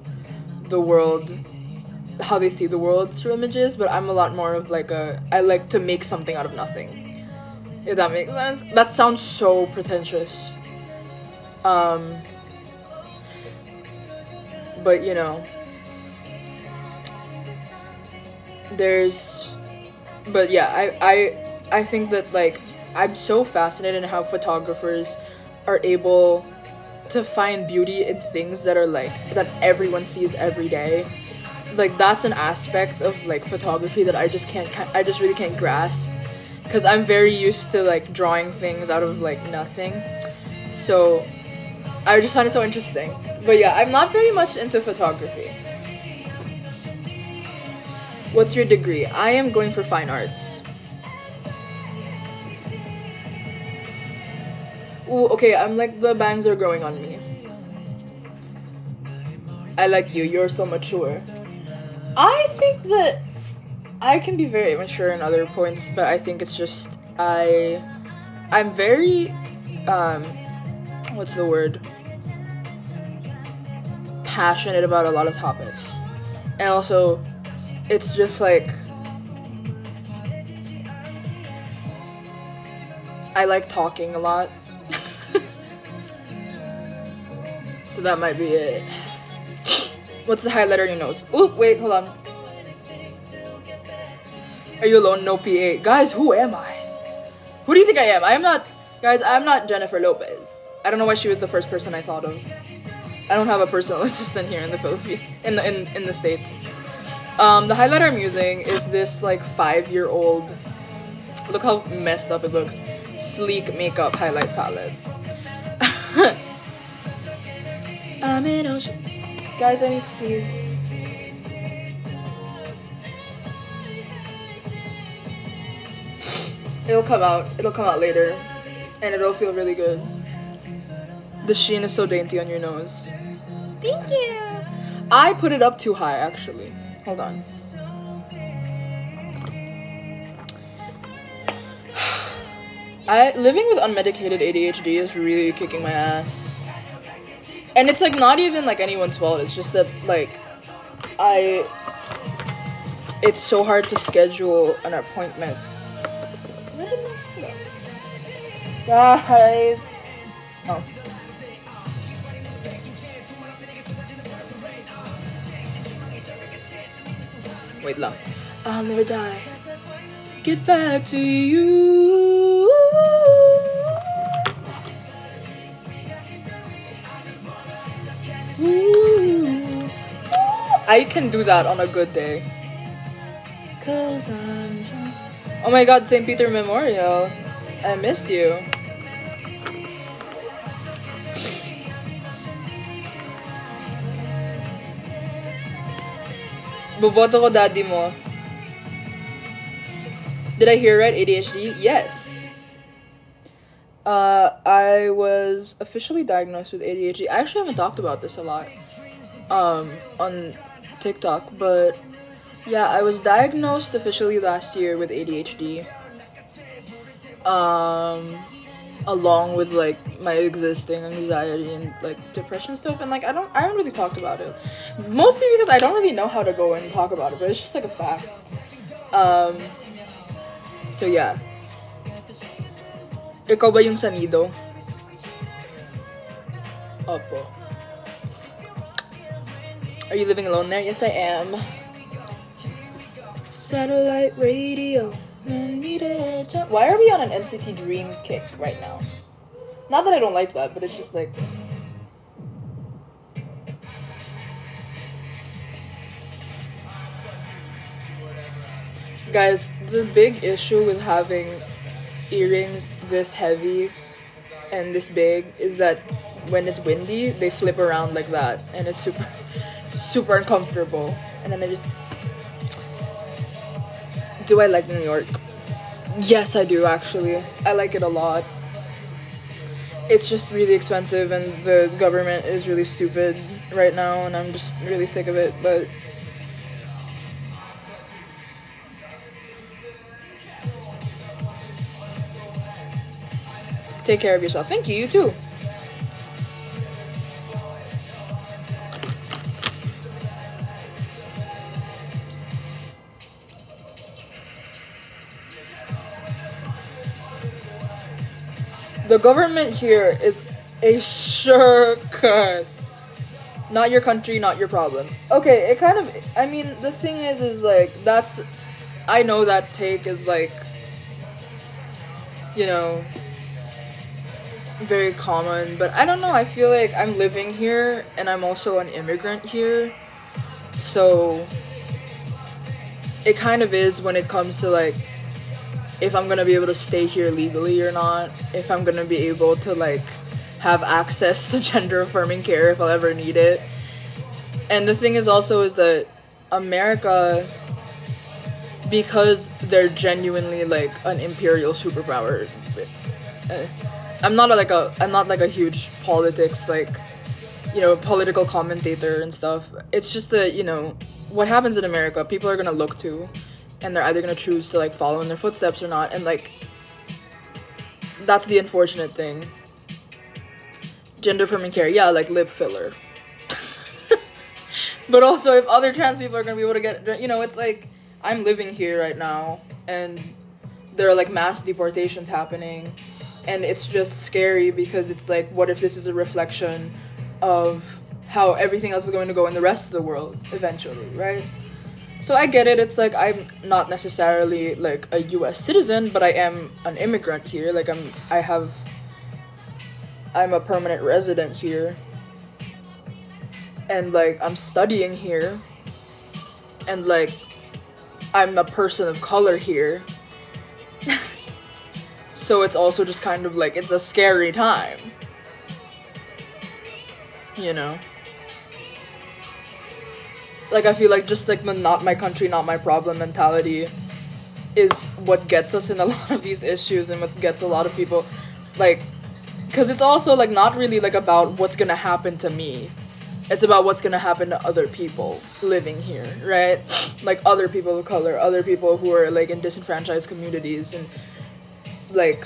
they see the world through images, but I'm a lot more of I like to make something out of nothing. If that makes sense. That sounds so pretentious. But you know, but yeah, I think that I'm so fascinated in how photographers are able to find beauty in things that are that everyone sees every day. That's an aspect of photography that I just really can't grasp, because I'm very used to drawing things out of nothing. So I just find it so interesting. But yeah, I'm not very much into photography. What's your degree? I am going for fine arts. Ooh, okay, I'm the bangs are growing on me. I like you. You're so mature. I think that I can be very mature in other points, but I think it's just I'm very what's the word? Passionate about a lot of topics. And also it's just I like talking a lot. So that might be it. What's the highlighter in your nose? Ooh, wait, hold on. Are you alone? No PA. Guys, who am I? Who do you think I am? I'm not Jennifer Lopez. I don't know why she was the first person I thought of. I don't have a personal assistant here in the Philippines, in the States. The highlighter I'm using is this 5-year-old, look how messed up it looks, sleek makeup highlight palette. I'm in ocean. Guys, I need to sneeze. It'll come out later, and it'll feel really good. The sheen is so dainty on your nose. Thank you. I put it up too high, actually. Hold on. Living with unmedicated ADHD is really kicking my ass. And it's not even anyone's fault. It's just that it's so hard to schedule an appointment. Guys. Oh. Wait lang. I'll never die. Get back to you. Ooh. I can do that on a good day. Cause I'm drunk. Oh my god, St. Peter Memorial. I missed you. Boboto ko daddy mo. Did I hear right? ADHD? Yes. I was officially diagnosed with ADHD. I actually haven't talked about this a lot on TikTok, but yeah, I was diagnosed officially last year with ADHD. Along with my existing anxiety and depression stuff, and I haven't really talked about it, mostly because I don't really know how to go and talk about it, but it's just a fact. So yeah. Ikaw ba yung sanido? Opo. Are you living alone there? Yes, I am. Satellite radio. Why are we on an NCT Dream kick right now? Not that I don't like that, but it's just Guys, the big issue with having earrings this heavy and this big is that when it's windy, they flip around like that, and it's super, super uncomfortable. And then do I like New York? Yes, I do actually. I like it a lot. It's just really expensive, and the government is really stupid right now, and I'm just really sick of it, but take care of yourself. Thank you, you too. The government here is a circus. Not your country, not your problem. Okay, it kind of, I mean, the thing is like, that's, I know that take is like, you know, very common, but I don't know, I feel like I'm living here, and I'm also an immigrant here, so it kind of is when it comes to like, if I'm gonna be able to stay here legally or not, if I'm gonna be able to like have access to gender affirming care if I'll ever need it. And the thing is also is that America, because they're genuinely like an imperial superpower, I'm not like a huge politics, like, you know, political commentator and stuff. It's just that, you know, what happens in America, people are gonna look to, and they're either gonna choose to like follow in their footsteps or not, and like, that's the unfortunate thing. Gender affirming care, yeah, like lip filler. But also, if other trans people are gonna be able to get, you know, it's like, I'm living here right now, and there are like mass deportations happening, and it's just scary because it's like, what if this is a reflection of how everything else is going to go in the rest of the world eventually, right? So I get it, it's like, I'm not necessarily like a US citizen, but I am an immigrant here, like I'm a permanent resident here, and like I'm studying here, and like I'm a person of color here. So it's also just kind of like, it's a scary time, you know? Like, I feel like just like the not my country, not my problem mentality is what gets us in a lot of these issues, and what gets a lot of people, like, because it's also like not really like about what's gonna happen to me. It's about what's gonna happen to other people living here, right? Like other people of color, other people who are like in disenfranchised communities, and like,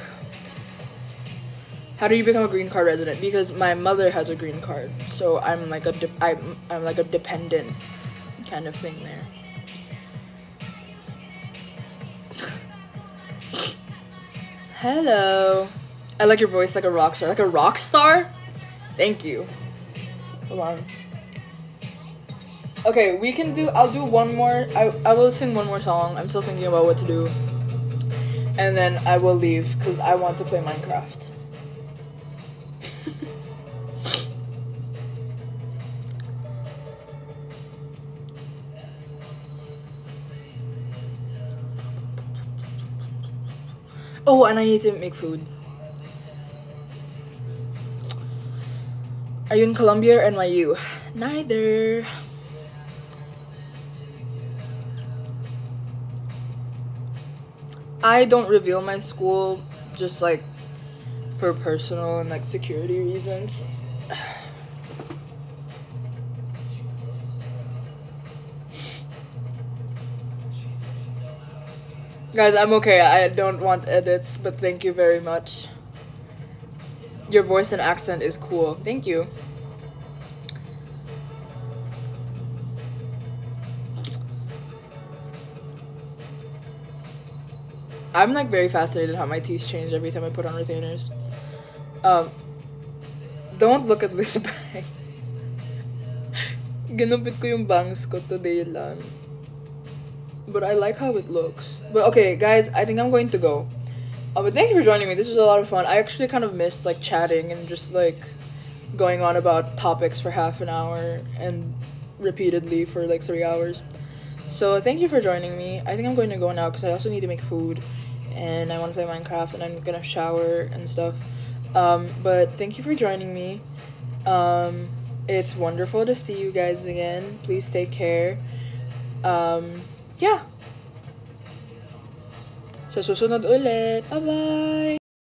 how do you become a green card resident? Because my mother has a green card, so I'm like I'm like a dependent kind of thing there. Hello. I like your voice, like a rock star. Like a rock star? Thank you. Hold on. Okay, I'll do one more. I will sing one more song. I'm still thinking about what to do. And then I will leave because I want to play Minecraft. Oh, and I need to make food. Are you in Colombia or NYU? Neither. I don't reveal my school, just like for personal and like security reasons. Guys, I'm okay. I don't want edits, but thank you very much. Your voice and accent is cool. Thank you. I'm like very fascinated how my teeth change every time I put on retainers. Don't look at this bang. Ginupit ko yung bangs ko today lang. But I like how it looks. But okay, guys, I think I'm going to go. But thank you for joining me. This was a lot of fun. I actually kind of missed like chatting and just like going on about topics for half an hour and repeatedly for like 3 hours. So thank you for joining me. I think I'm going to go now because I also need to make food, and I want to play Minecraft, and I'm gonna shower and stuff. But thank you for joining me. It's wonderful to see you guys again. Please take care. Yeah. Sa susunod ulit. Bye-bye!